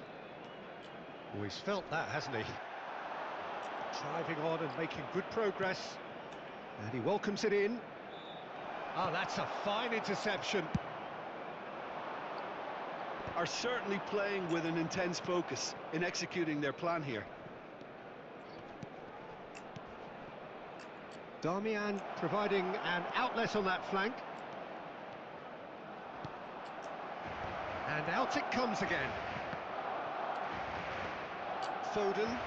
Oh, he's felt that, hasn't he? Driving on and making good progress. And he welcomes it in. Ah, that's a fine interception. Are certainly playing with an intense focus in executing their plan here. Darmian providing an outlet on that flank. And out it comes again. Foden.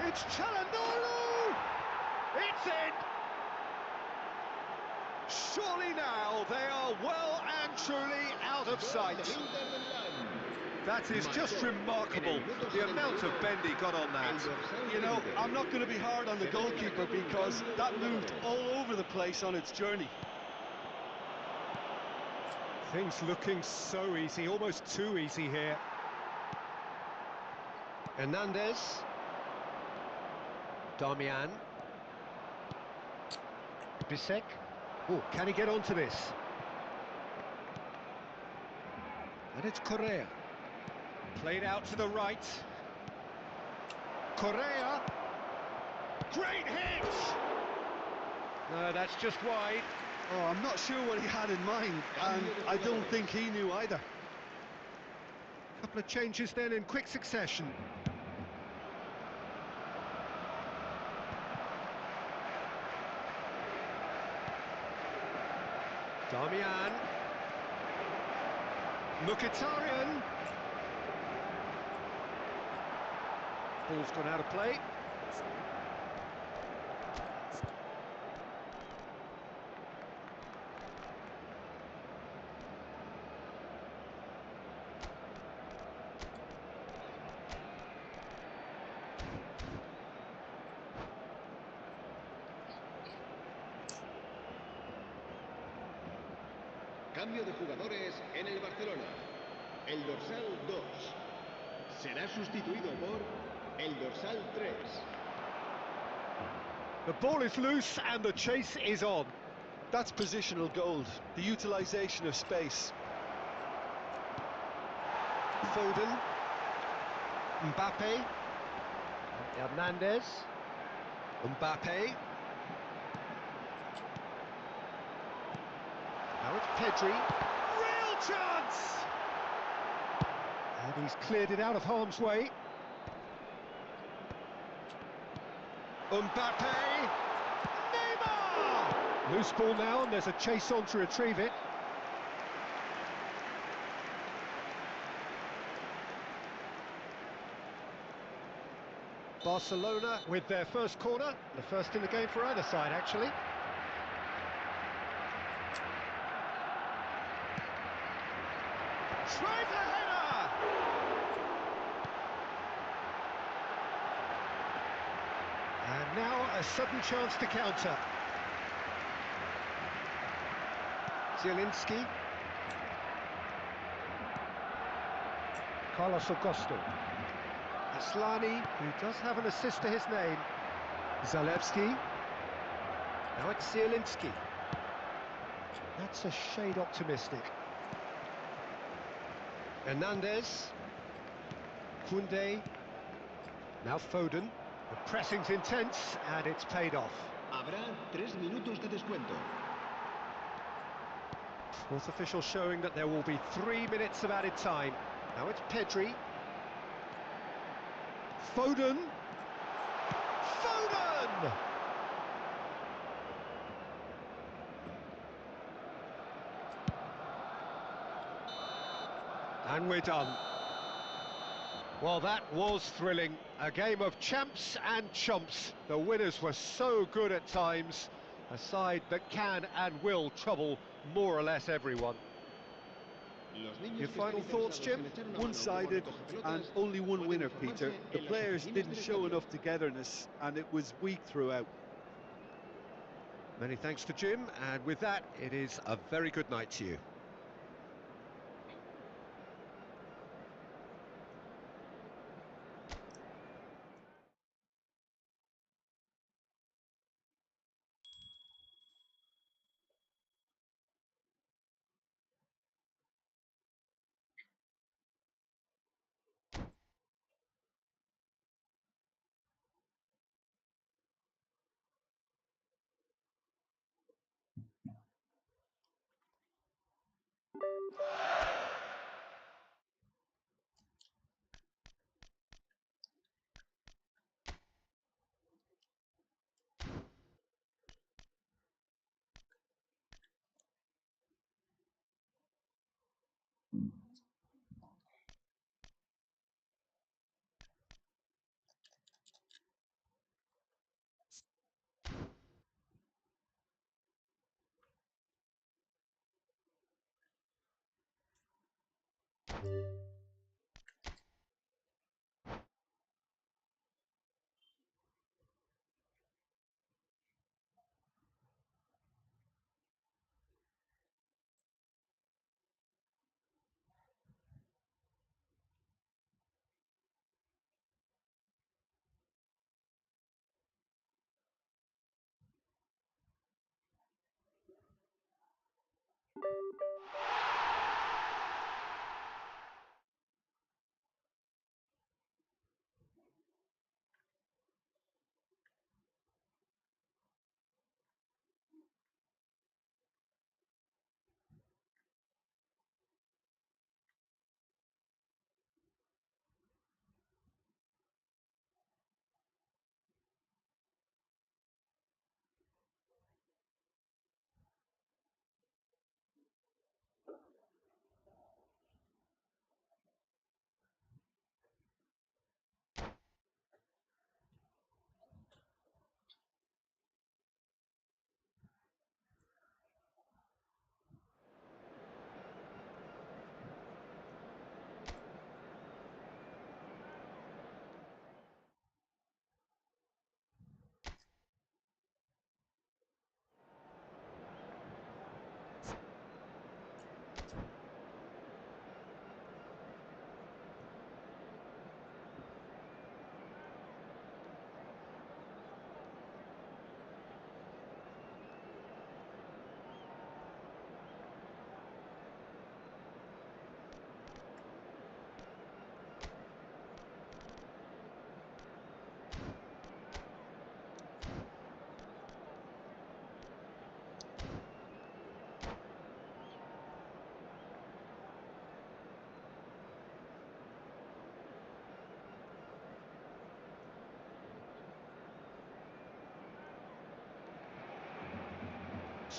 It's Çalhanoğlu! It's in! Surely now they are well and truly out of sight. That is just remarkable, the amount of bend he got on that. You know, I'm not going to be hard on the goalkeeper because that moved all over the place on its journey. Things looking so easy, almost too easy here. Hernandez. Darmian. Bisek. Oh, can he get onto this? And it's Correa. Played out to the right. Correa. Great hit! No, that's just wide. Oh, I'm not sure what he had in mind, and I don't think he knew either. Couple of changes then in quick succession. Darmian. Mkhitaryan. Ball's gone out of play. Cambio de jugadores en el Barcelona. El dorsal 2 será sustituido por el dorsal 3. The ball is loose and the chase is on. That's positional gold, the utilisation of space. Foden. Mbappe. Hernandez. Mbappe. Now it's Pedri. Real chance! And he's cleared it out of harm's way. Mbappe! Neymar! Loose ball now, and there's a chase on to retrieve it. Barcelona with their first corner, the first in the game for either side, actually. Drive the header! And now a sudden chance to counter. Zielinski. Carlos Augusto. Aslani, who does have an assist to his name. Zalewski. Now it's Zielinski. That's a shade optimistic. Hernandez. Koundé. Now Foden. The pressing's intense and it's paid off. Habrá 3 minutos de descuento. Fourth official showing that there will be 3 minutes of added time. Now it's Pedri. Foden! Foden! And we're done. Well, that was thrilling. A game of champs and chumps. The winners were so good at times. A side that can and will trouble more or less everyone. Your final thoughts, Jim? One-sided and only one winner, Peter. The players didn't show enough togetherness and it was weak throughout. Many thanks to Jim, and with that, it is a very good night to you.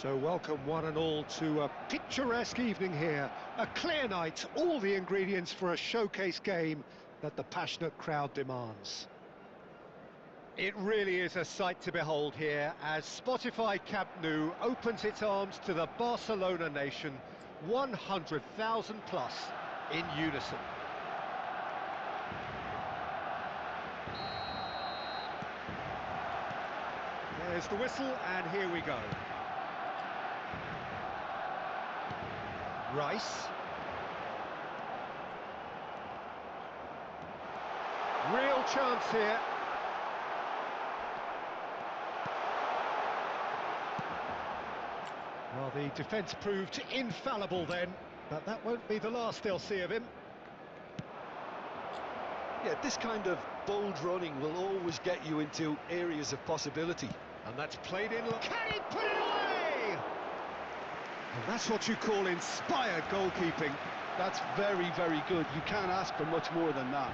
So welcome one and all to a picturesque evening here. A clear night, all the ingredients for a showcase game that the passionate crowd demands. It really is a sight to behold here as Spotify Camp Nou opens its arms to the Barcelona nation, 100,000 plus in unison. There's the whistle and here we go. Rice. Real chance here. Well, the defence proved infallible then, but that won't be the last they'll see of him. Yeah, this kind of bold running will always get you into areas of possibility. And that's played in... Can he put it away? And that's what you call inspired goalkeeping. That's very, very good. You can't ask for much more than that.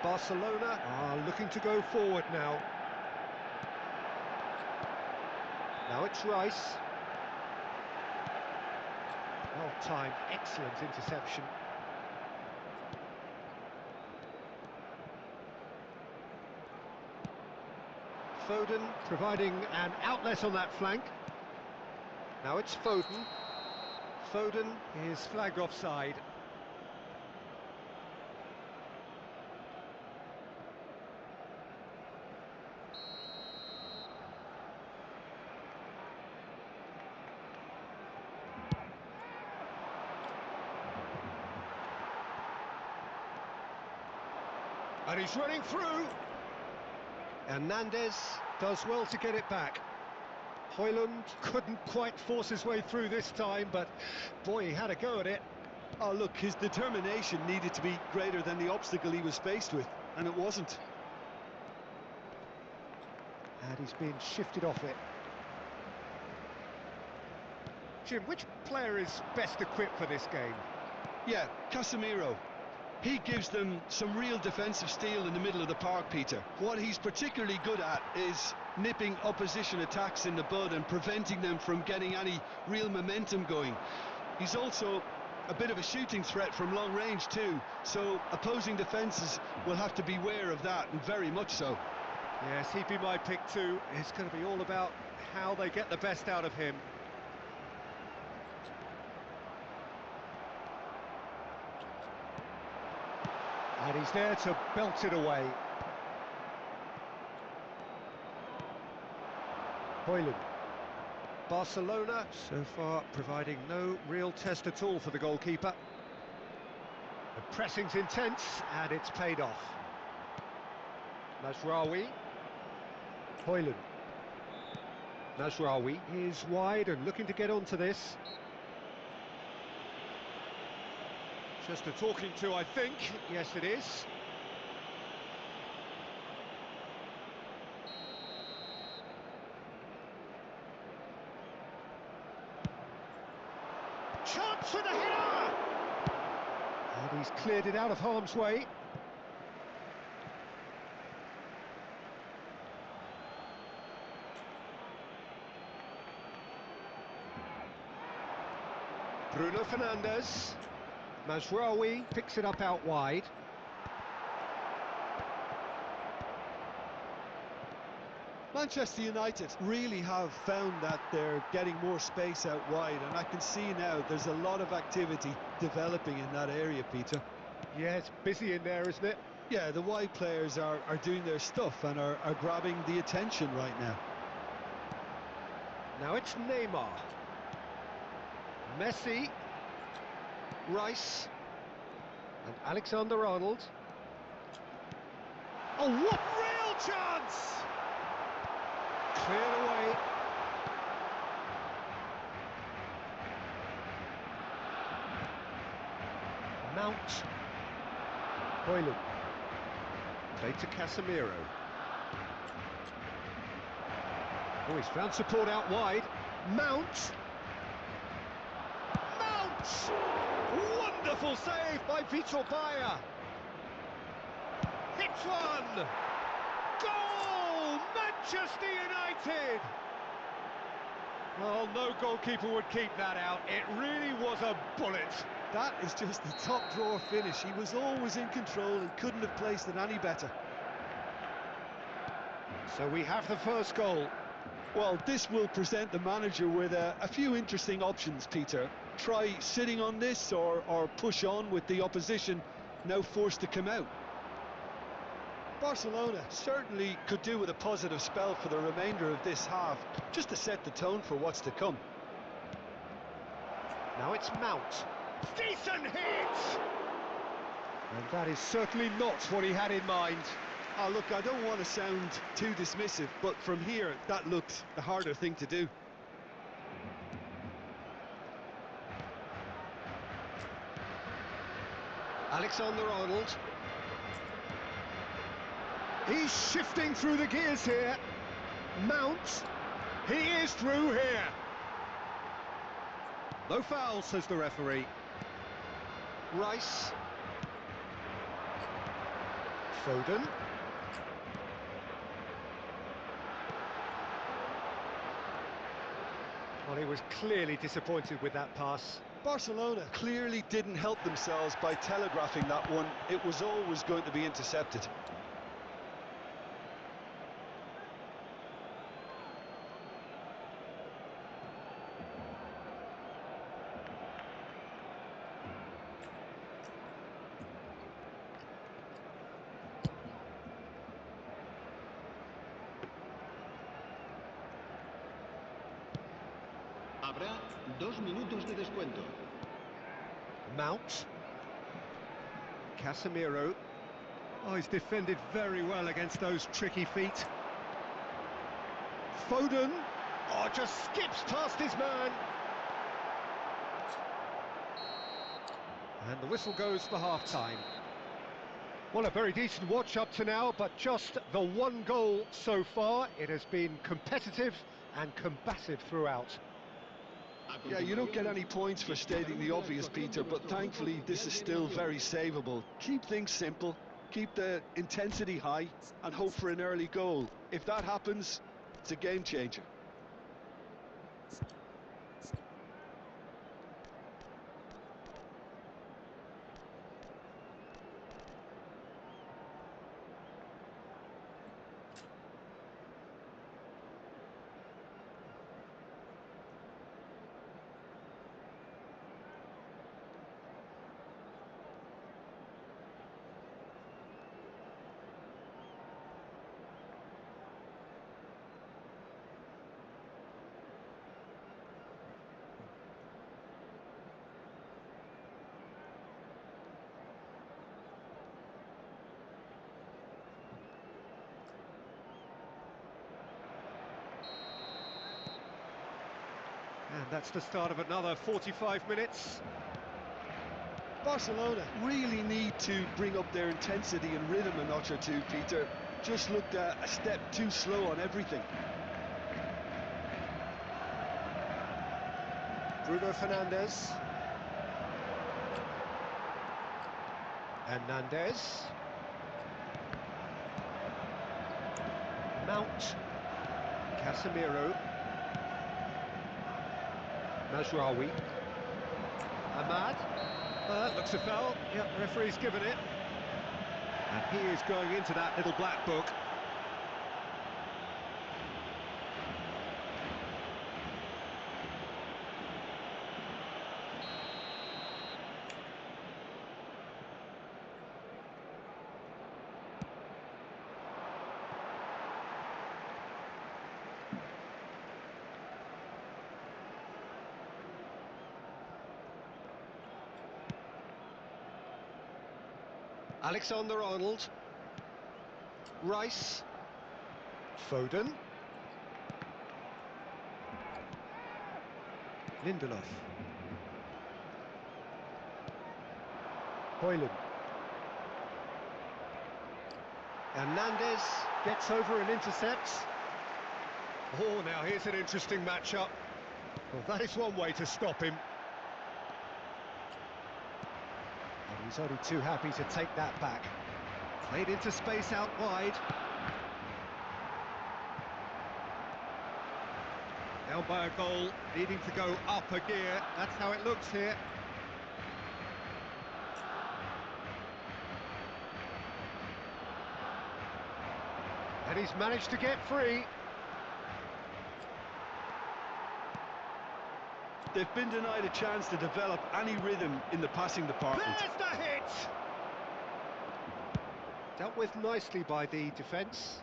Barcelona are looking to go forward now. Now it's Rice. Well timed, excellent interception. Foden providing an outlet on that flank. Now it's Foden. Foden is flagged offside. And he's running through. Hernandez does well to get it back. Højlund couldn't quite force his way through this time, but boy, he had a go at it. Oh, look, his determination needed to be greater than the obstacle he was faced with, and it wasn't. And he's been shifted off it. Jim, which player is best equipped for this game? Yeah, Casemiro. He gives them some real defensive steel in the middle of the park, Peter. What he's particularly good at is nipping opposition attacks in the bud and preventing them from getting any real momentum going. He's also a bit of a shooting threat from long range too, so opposing defences will have to beware of that, and very much so. Yes, he'd be my pick too. It's going to be all about how they get the best out of him. And he's there to belt it away. Højlund. Barcelona so far providing no real test at all for the goalkeeper. The pressing's intense and it's paid off. Mazraoui. Højlund. Mazraoui is wide and looking to get onto this. Just a talking to, I think. Yes, it is. Chance for the header! And he's cleared it out of harm's way. Bruno Fernandes. Mazraoui picks it up out wide. Manchester United really have found that they're getting more space out wide, and I can see now there's a lot of activity developing in that area, Peter. Yeah, it's busy in there, isn't it? Yeah, the wide players are doing their stuff and are grabbing the attention right now. Now it's Neymar. Messi. Rice and Alexander-Arnold. Oh, what real chance! Cleared away. Mount. Højlund. Played to Casemiro. Oh, he's found support out wide. Mount. Mount! Wonderful save by Vitor Bayer. Hits one! Goal! Manchester United! Well, no goalkeeper would keep that out. It really was a bullet. That is just the top drawer finish. He was always in control and couldn't have placed it any better. So we have the first goal. Well, this will present the manager with a few interesting options, Peter. Try sitting on this or push on with the opposition now forced to come out. Barcelona certainly could do with a positive spell for the remainder of this half, just to set the tone for what's to come. Now it's Mount. Decent hit! And that is certainly not what he had in mind. Oh, look, I don't want to sound too dismissive, but from here, that looks the harder thing to do. Alexander-Arnold. He's shifting through the gears here. Mount. He is through here. No foul, says the referee. Rice. Foden. Well, he was clearly disappointed with that pass. Barcelona clearly didn't help themselves by telegraphing that one. It was always going to be intercepted. Habrá 2 minutos de descuento. Mount. Casemiro. Oh, he's defended very well against those tricky feet. Foden. Oh, just skips past his man. And the whistle goes for half-time. Well, a very decent watch up to now, but just the one goal so far. It has been competitive and combative throughout. Yeah, you don't get any points for stating the obvious, Peter, but thankfully this is still very savable. Keep things simple, keep the intensity high, and hope for an early goal. If that happens, it's a game changer. And that's the start of another 45 minutes. Barcelona really need to bring up their intensity and rhythm a notch or two, Peter. Just looked a step too slow on everything. Bruno Fernandes. Hernandez. Mount. Casemiro. Mazraoui. Ahmad. That looks a foul. Yep, referee's given it. And he is going into that little black book. Alexander-Arnold. Rice. Foden. Lindelof. Højlund. Hernandez gets over and intercepts. Oh, now here's an interesting matchup. Well, that is one way to stop him. He's only too happy to take that back. Played into space out wide. Down by a goal, needing to go up a gear. That's how it looks here. And he's managed to get free. They've been denied a chance to develop any rhythm in the passing department. There's the hit! Dealt with nicely by the defence.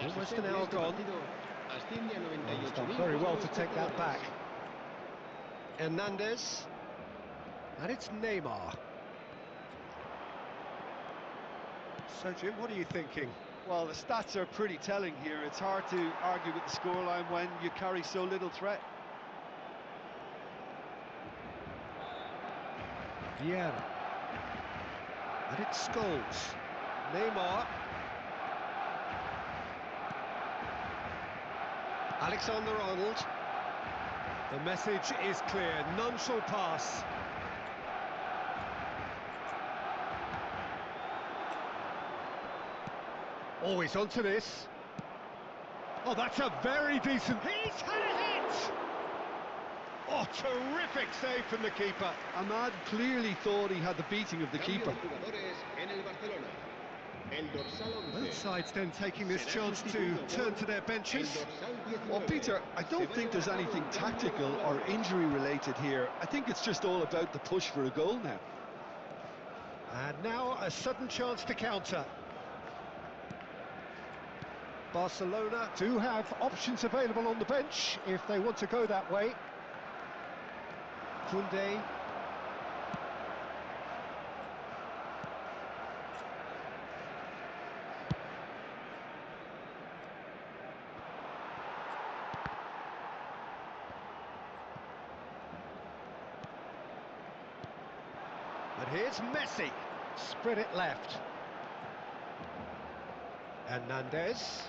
Almost an hour gone. He's done very well to take that back. Hernandez. And it's Neymar. So, Jim, what are you thinking? Well, the stats are pretty telling here. It's hard to argue with the scoreline when you carry so little threat. Vieira. And it's Scholes. Neymar. Alexander-Arnold. The message is clear, none shall pass. Oh, he's onto this. Oh, that's a very decent... He's had a hit! Oh, terrific save from the keeper. Ahmad clearly thought he had the beating of the keeper. Both sides then taking this chance to turn to their benches. Well, Peter, I don't think there's anything tactical or injury related here. I think it's just all about the push for a goal now. And now a sudden chance to counter. Barcelona do have options available on the bench if they want to go that way. Koundé. But here's Messi. Spread it left. Hernandez.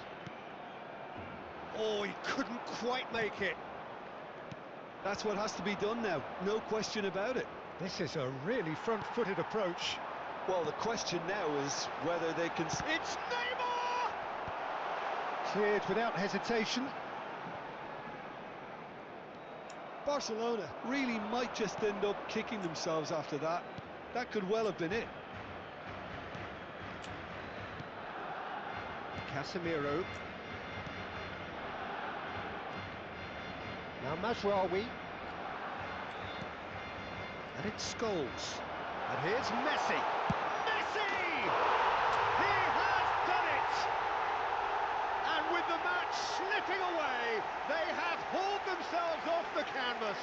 Oh, he couldn't quite make it. That's what has to be done now, no question about it. This is a really front-footed approach. Well, the question now is whether they can... It's Neymar! Cleared without hesitation. Barcelona really might just end up kicking themselves after that. That could well have been it. Casemiro. Now Mazraoui. And it's Scholes. And here's Messi. Messi! He has done it! And with the match slipping away, they have hauled themselves off the canvas.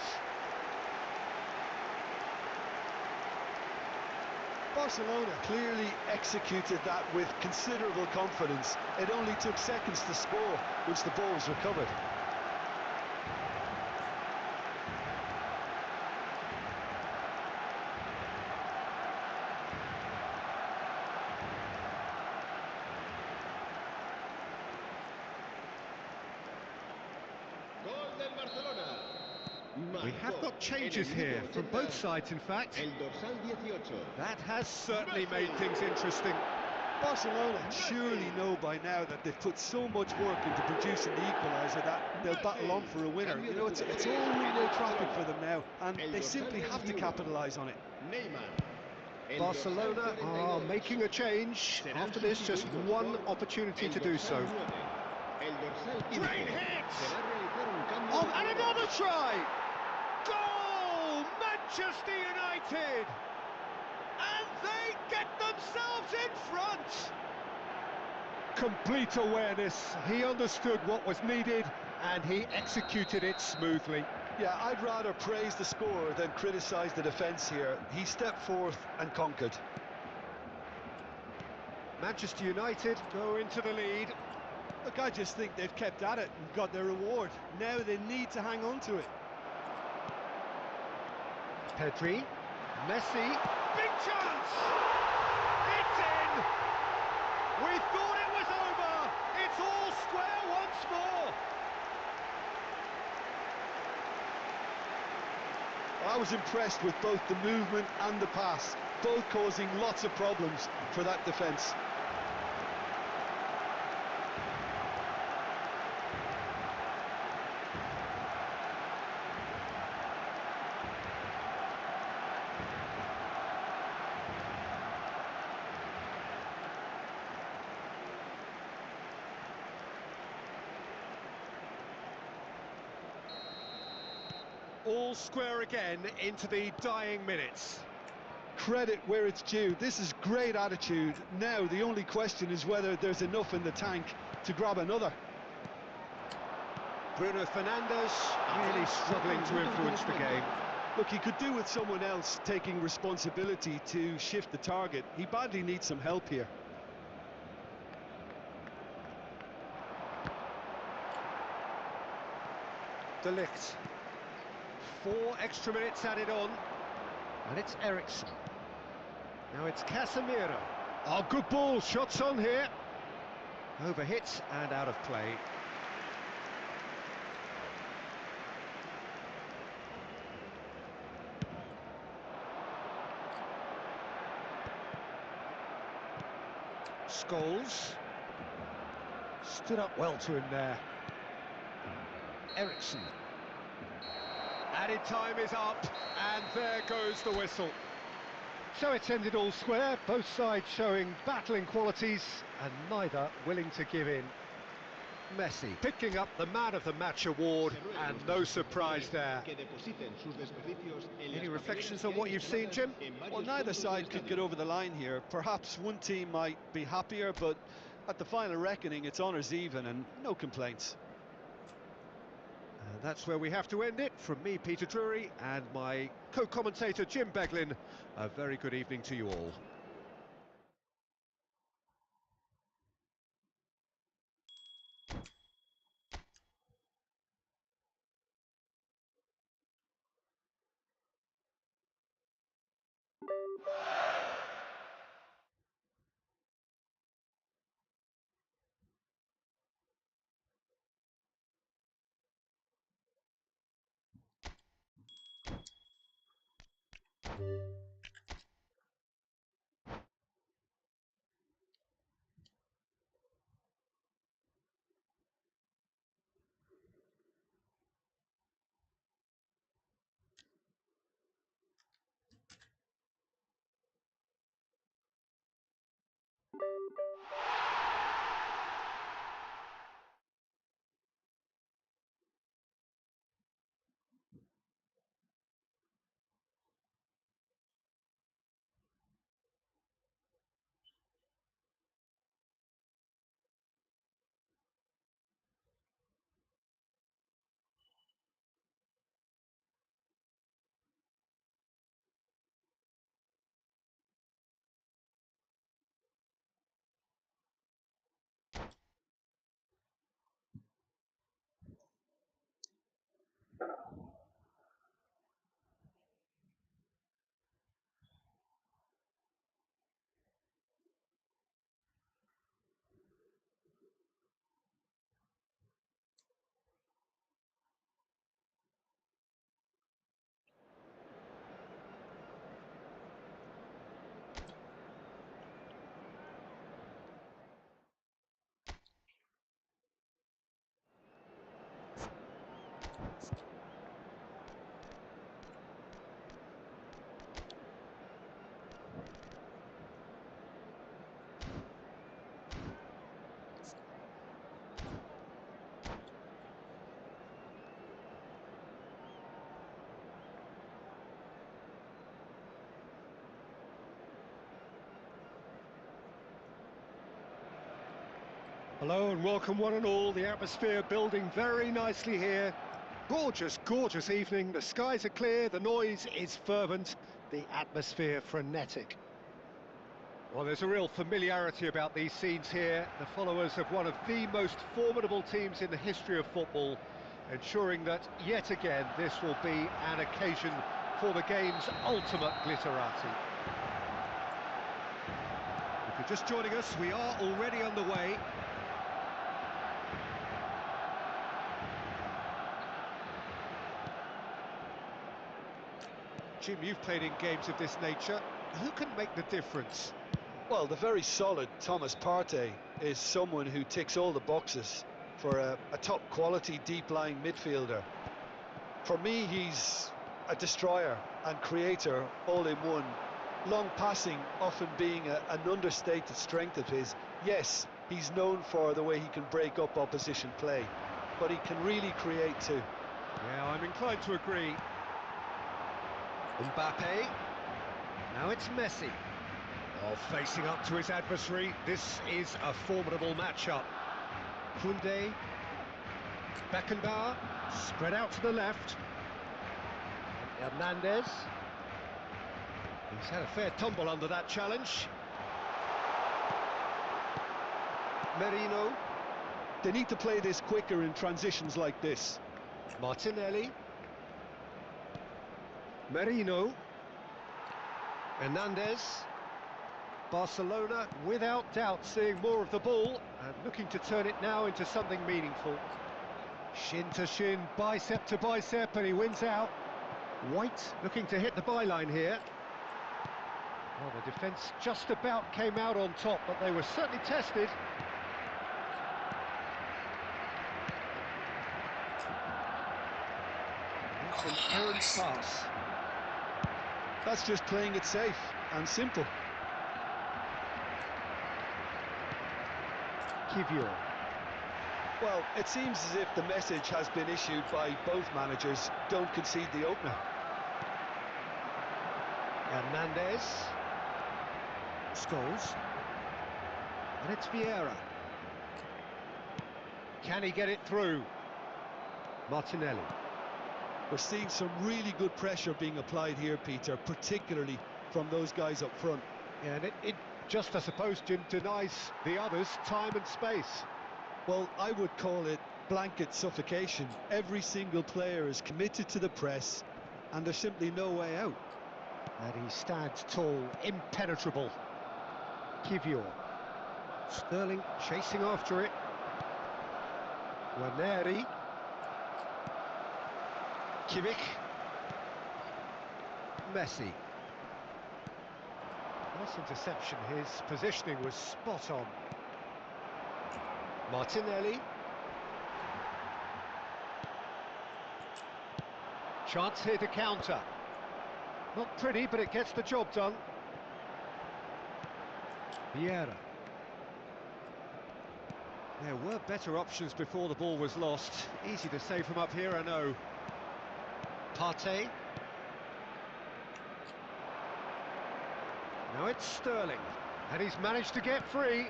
Barcelona clearly executed that with considerable confidence. It only took seconds to score once the ball was recovered. We have got changes here from both sides, in fact. That has certainly made things interesting. Barcelona surely know by now that they've put so much work into producing the equaliser that they'll battle on for a winner. You know, it's all one-way traffic for them now, and they simply have to capitalise on it. Barcelona are making a change. After this, just one opportunity to do so. Great hit! Oh, and another try! Goal! Manchester United! And they get themselves in front! Complete awareness. He understood what was needed and he executed it smoothly. Yeah, I'd rather praise the scorer than criticise the defence here. He stepped forth and conquered. Manchester United go into the lead. Look, I just think they've kept at it and got their reward. Now they need to hang on to it. Pedri, Messi, big chance! It's in! We thought it was over! It's all square once more! I was impressed with both the movement and the pass, both causing lots of problems for that defence. All square again into the dying minutes. Credit where it's due. This is great attitude. Now the only question is whether there's enough in the tank to grab another. Bruno Fernandes really struggling to influence the game. Look, he could do with someone else taking responsibility to shift the target. He badly needs some help here. De Ligt. 4 extra minutes added on, and it's Eriksen. Now it's Casemiro. Oh, good ball, shots on here. Overhit and out of play. Scholes. Stood up well to him there. Eriksen. Added time is up, and there goes the whistle. So it's ended all square, both sides showing battling qualities, and neither willing to give in. Messi picking up the Man of the Match award, and no surprise there. Any reflections on what you've seen, Jim? Well, neither side could get over the line here. Perhaps one team might be happier, but at the final reckoning, it's honours even, and no complaints. And that's where we have to end it. From me, Peter Drury, and my co-commentator, Jim Beglin, a very good evening to you all. Hello and welcome one and all. The atmosphere building very nicely here. Gorgeous, gorgeous evening. The skies are clear, the noise is fervent, the atmosphere frenetic. Well, there's a real familiarity about these scenes here. The followers of one of the most formidable teams in the history of football, ensuring that yet again this will be an occasion for the game's ultimate glitterati. If you're just joining us, we are already underway. Jim, you've played in games of this nature. Who can make the difference? Well, the very solid Thomas Partey is someone who ticks all the boxes for a top quality deep lying midfielder. For me, he's a destroyer and creator all in one. Long passing often being an understated strength of his. Yes, he's known for the way he can break up opposition play, but he can really create too. Yeah, I'm inclined to agree. Mbappe. Now it's Messi. Oh, facing up to his adversary. This is a formidable matchup. Koundé. Beckenbauer. Spread out to the left. Hernandez. He's had a fair tumble under that challenge. Merino. They need to play this quicker in transitions like this. Martinelli. Merino. Hernandez. Barcelona, without doubt, seeing more of the ball and looking to turn it now into something meaningful. Shin to shin, bicep to bicep, and he wins out. White looking to hit the byline here. Well, the defence just about came out on top, but they were certainly tested. It's an errant pass. That's just playing it safe and simple. Kivior. Well, it seems as if the message has been issued by both managers: don't concede the opener. Hernandez. Scholes. And it's Vieira. Can he get it through? Martinelli. We're seeing some really good pressure being applied here, Peter, particularly from those guys up front. Yeah, and it just, I suppose, Jim, denies the others time and space. Well, I would call it blanket suffocation. Every single player is committed to the press, and there's simply no way out. And he stands tall, impenetrable. Kivior. Sterling chasing after it. Waneri. Kimmich. Messi. Nice interception, his positioning was spot on. Martinelli. Chance here to counter. Not pretty, but it gets the job done. Vieira. There were better options before the ball was lost. Easy to say from up here, I know. Partey. Now it's Sterling, and he's managed to get free.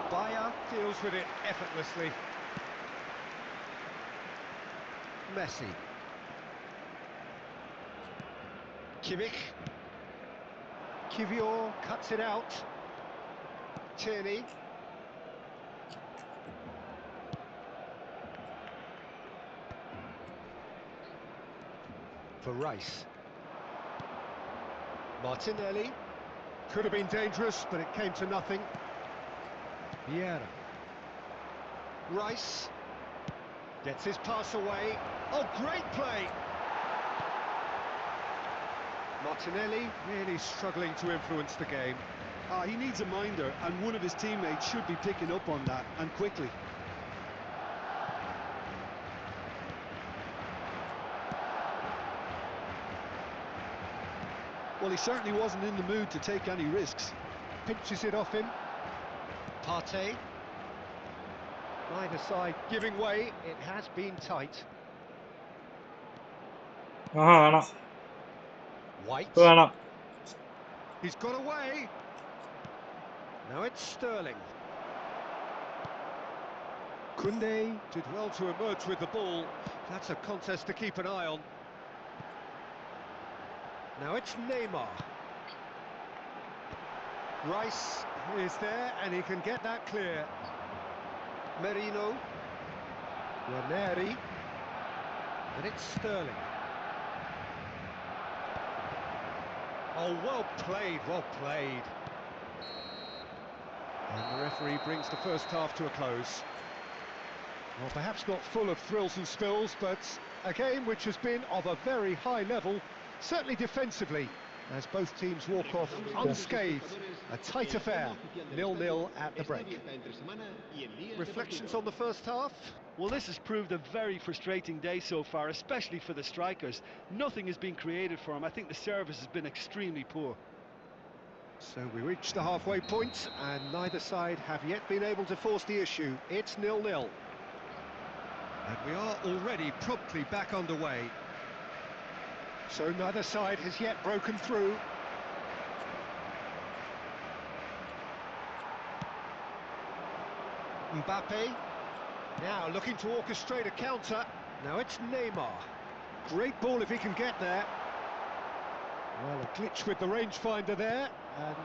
Bayer deals with it effortlessly. Messi. Kimmich. Kivior cuts it out. Tierney. For Rice. Martinelli. Could have been dangerous, but it came to nothing. Vieira. Rice. Gets his pass away. Oh, great play! Martinelli really struggling to influence the game. He needs a minder, and one of his teammates should be picking up on that, and quickly. Well, he certainly wasn't in the mood to take any risks. Pinches it off him. Partey. Either side giving way. It has been tight. White. He's got away. Now it's Sterling. Koundé did well to emerge with the ball. That's a contest to keep an eye on. Now it's Neymar. Rice is there and he can get that clear. Merino. Waneri. And it's Sterling. Oh, well played, well played. And the referee brings the first half to a close. Well, perhaps not full of thrills and spills, but A game which has been of a very high level, certainly defensively, as both teams walk off unscathed. A tight affair, 0-0 at the break. Reflections on the first half? Well, this has proved a very frustrating day so far, especially for the strikers. Nothing has been created for them. I think the service has been extremely poor. So we reach the halfway point, and neither side have yet been able to force the issue. It's 0-0. And we are already promptly back underway. So neither side has yet broken through. Mbappe, now looking to orchestrate a counter. Now it's Neymar. Great ball if he can get there. Well, a glitch with the rangefinder there, and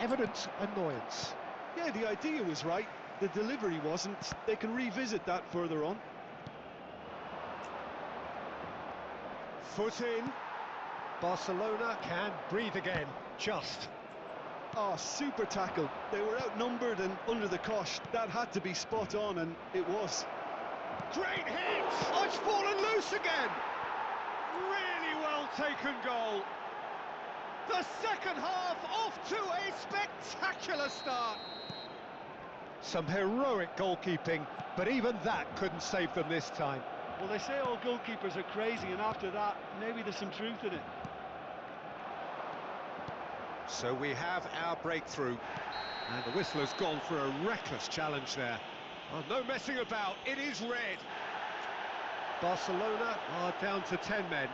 evident annoyance. Yeah, the idea was right, the delivery wasn't. They can revisit that further on. Foot in. Barcelona can breathe again, just. Oh, super tackle. They were outnumbered and under the cosh. That had to be spot on, and it was. Great hit! Oh, it's fallen loose again! Really well taken goal. The second half off to a spectacular start. Some heroic goalkeeping, but even that couldn't save them this time. Well, they say all goalkeepers are crazy, and after that, maybe there's some truth in it. So we have our breakthrough, and the whistle has gone for a reckless challenge there. Oh, no messing about, it is red. Barcelona are down to 10 men.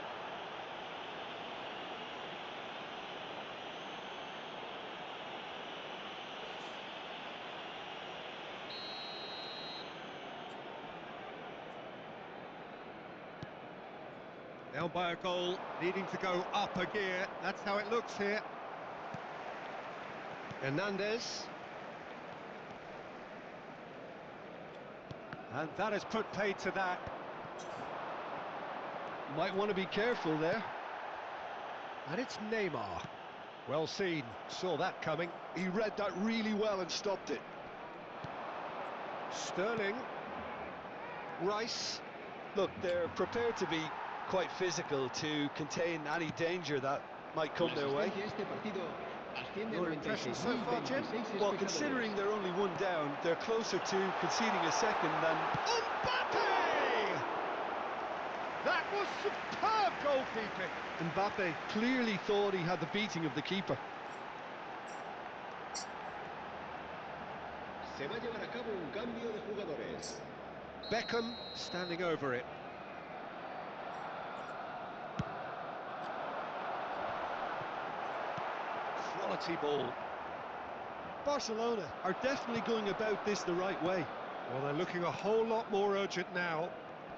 Down by a goal, needing to go up a gear. That's how it looks here. Hernandez. And that has put paid to that. Might want to be careful there. And it's Neymar. Well seen, saw that coming. He read that really well and stopped it. Sterling. Rice. Look, they're prepared to be quite physical to contain any danger that might come their way. Your impression so far, Jim? Well, considering they're only one down, they're closer to conceding a second than... Mbappe! That was superb goalkeeping. Mbappe clearly thought he had the beating of the keeper. Se va a llevar a cabo un cambio de jugadores. Beckham standing over it. Quality ball. Barcelona are definitely going about this the right way. Well, they're looking a whole lot more urgent now.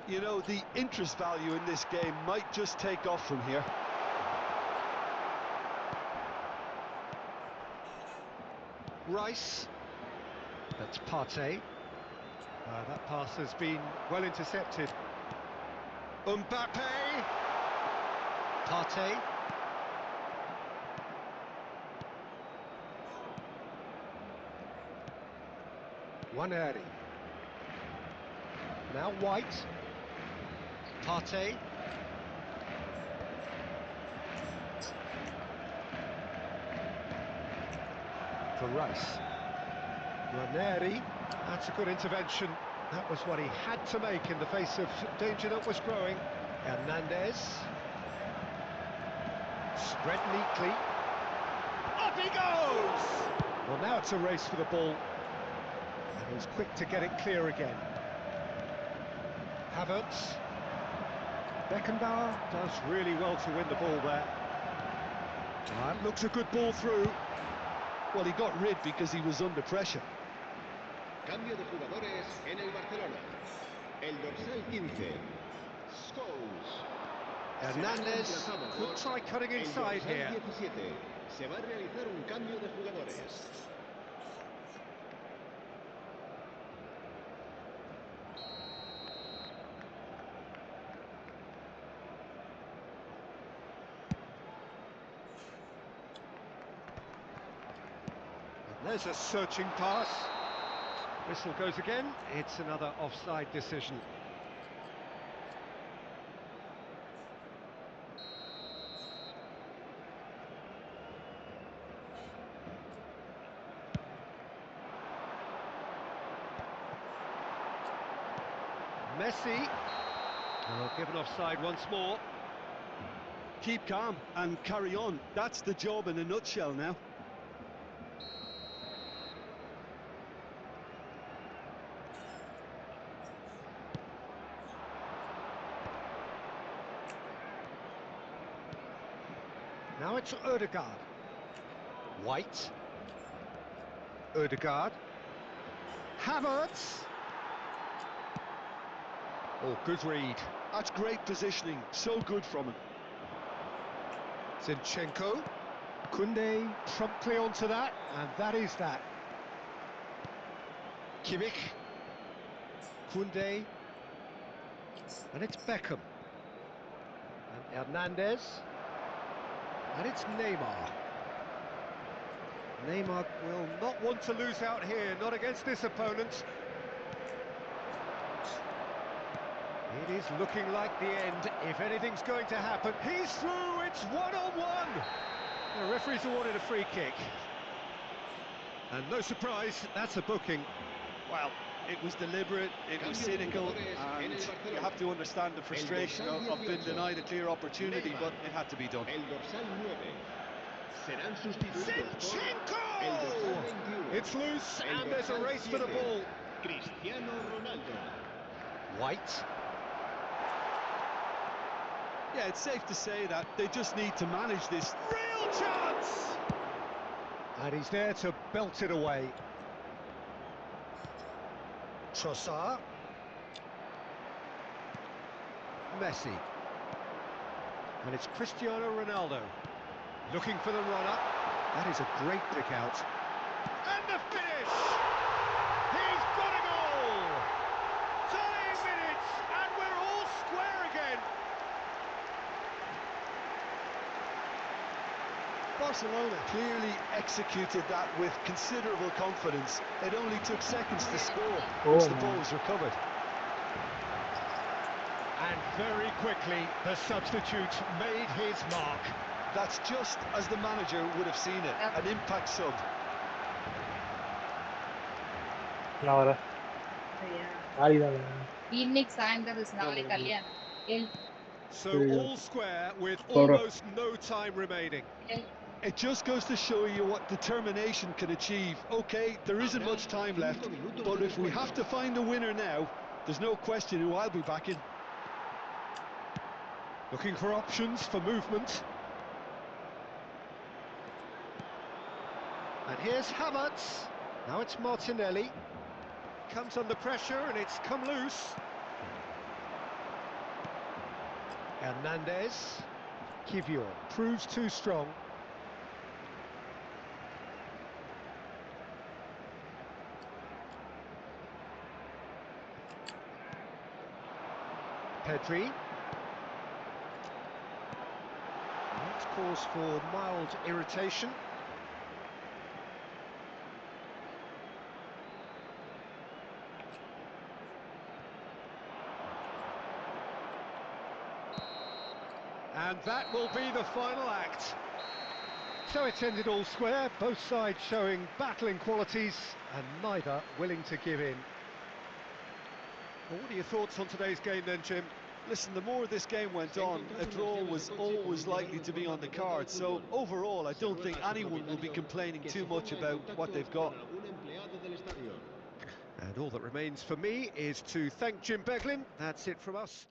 You know, the interest value in this game might just take off from here. Rice. That's Partey. That pass has been well intercepted. Mbappe. Partey. Waneri. Now White. Partey. For Rice. Waneri. That's a good intervention. That was what he had to make in the face of danger that was growing. Hernandez. Spread neatly. Up he goes! Well, now it's a race for the ball. And he's quick to get it clear again. Havertz. Beckenbauer does really well to win the ball there. That looks a good ball through. Well, he got rid because he was under pressure. Cambio de jugadores en el Barcelona. El dorsal 15. Scholes. Hernandez could try cutting inside here. 17. Se va a realizar un cambio de jugadores. There's a searching pass. Whistle goes again. It's another offside decision. Messi. Oh, given offside once more. Keep calm and carry on. That's the job in a nutshell now. Now it's Ødegaard. White. Ødegaard. Havertz. Oh, good read. That's great positioning. So good from him. Zinchenko. Koundé promptly onto that, and that is that. Kimmich. Koundé. And it's Beckham. And Hernandez. And it's Neymar. Neymar will not want to lose out here, not against this opponent. It is looking like the end, if anything's going to happen. He's through, it's one-on-one! The referee's awarded a free kick. And no surprise, that's a booking. Well, it was deliberate, it was cynical, and you have to understand the frustration of being denied a clear opportunity, but it had to be done. Zinchenko! It's loose, and there's a race for the ball. White. Yeah, it's safe to say that they just need to manage this. Real chance! And he's there to belt it away. Trossard. Messi. And it's Cristiano Ronaldo. Looking for the run-up. That is a great pick out. And the finish! He's got a goal! Tying minutes, and we're all square again. Barcelona clearly executed that with considerable confidence. It only took seconds to score once the ball was recovered. And very quickly, the substitute made his mark. That's just as the manager would have seen it, an impact sub. Ahora, válida. Evening சாயந்தரம் is நாளைக்கு கல்யாணம். So all square with Sorry. almost no time remaining. It just goes to show you what determination can achieve. Okay, there isn't much time left, but if we have to find a winner now, there's no question who I'll be backing. Looking for options for movement. And here's Havertz. Now it's Martinelli. Comes under pressure and it's come loose. Hernandez. Kivior proves too strong. Pedri. That's cause for mild irritation. And that will be the final act. So it's ended all square, both sides showing battling qualities and neither willing to give in. Well, what are your thoughts on today's game then, Jim? Listen, the more this game went on, a draw was always likely to be on the card. So overall, I don't think anyone will be complaining too much about what they've got. And all that remains for me is to thank Jim Beglin. That's it from us.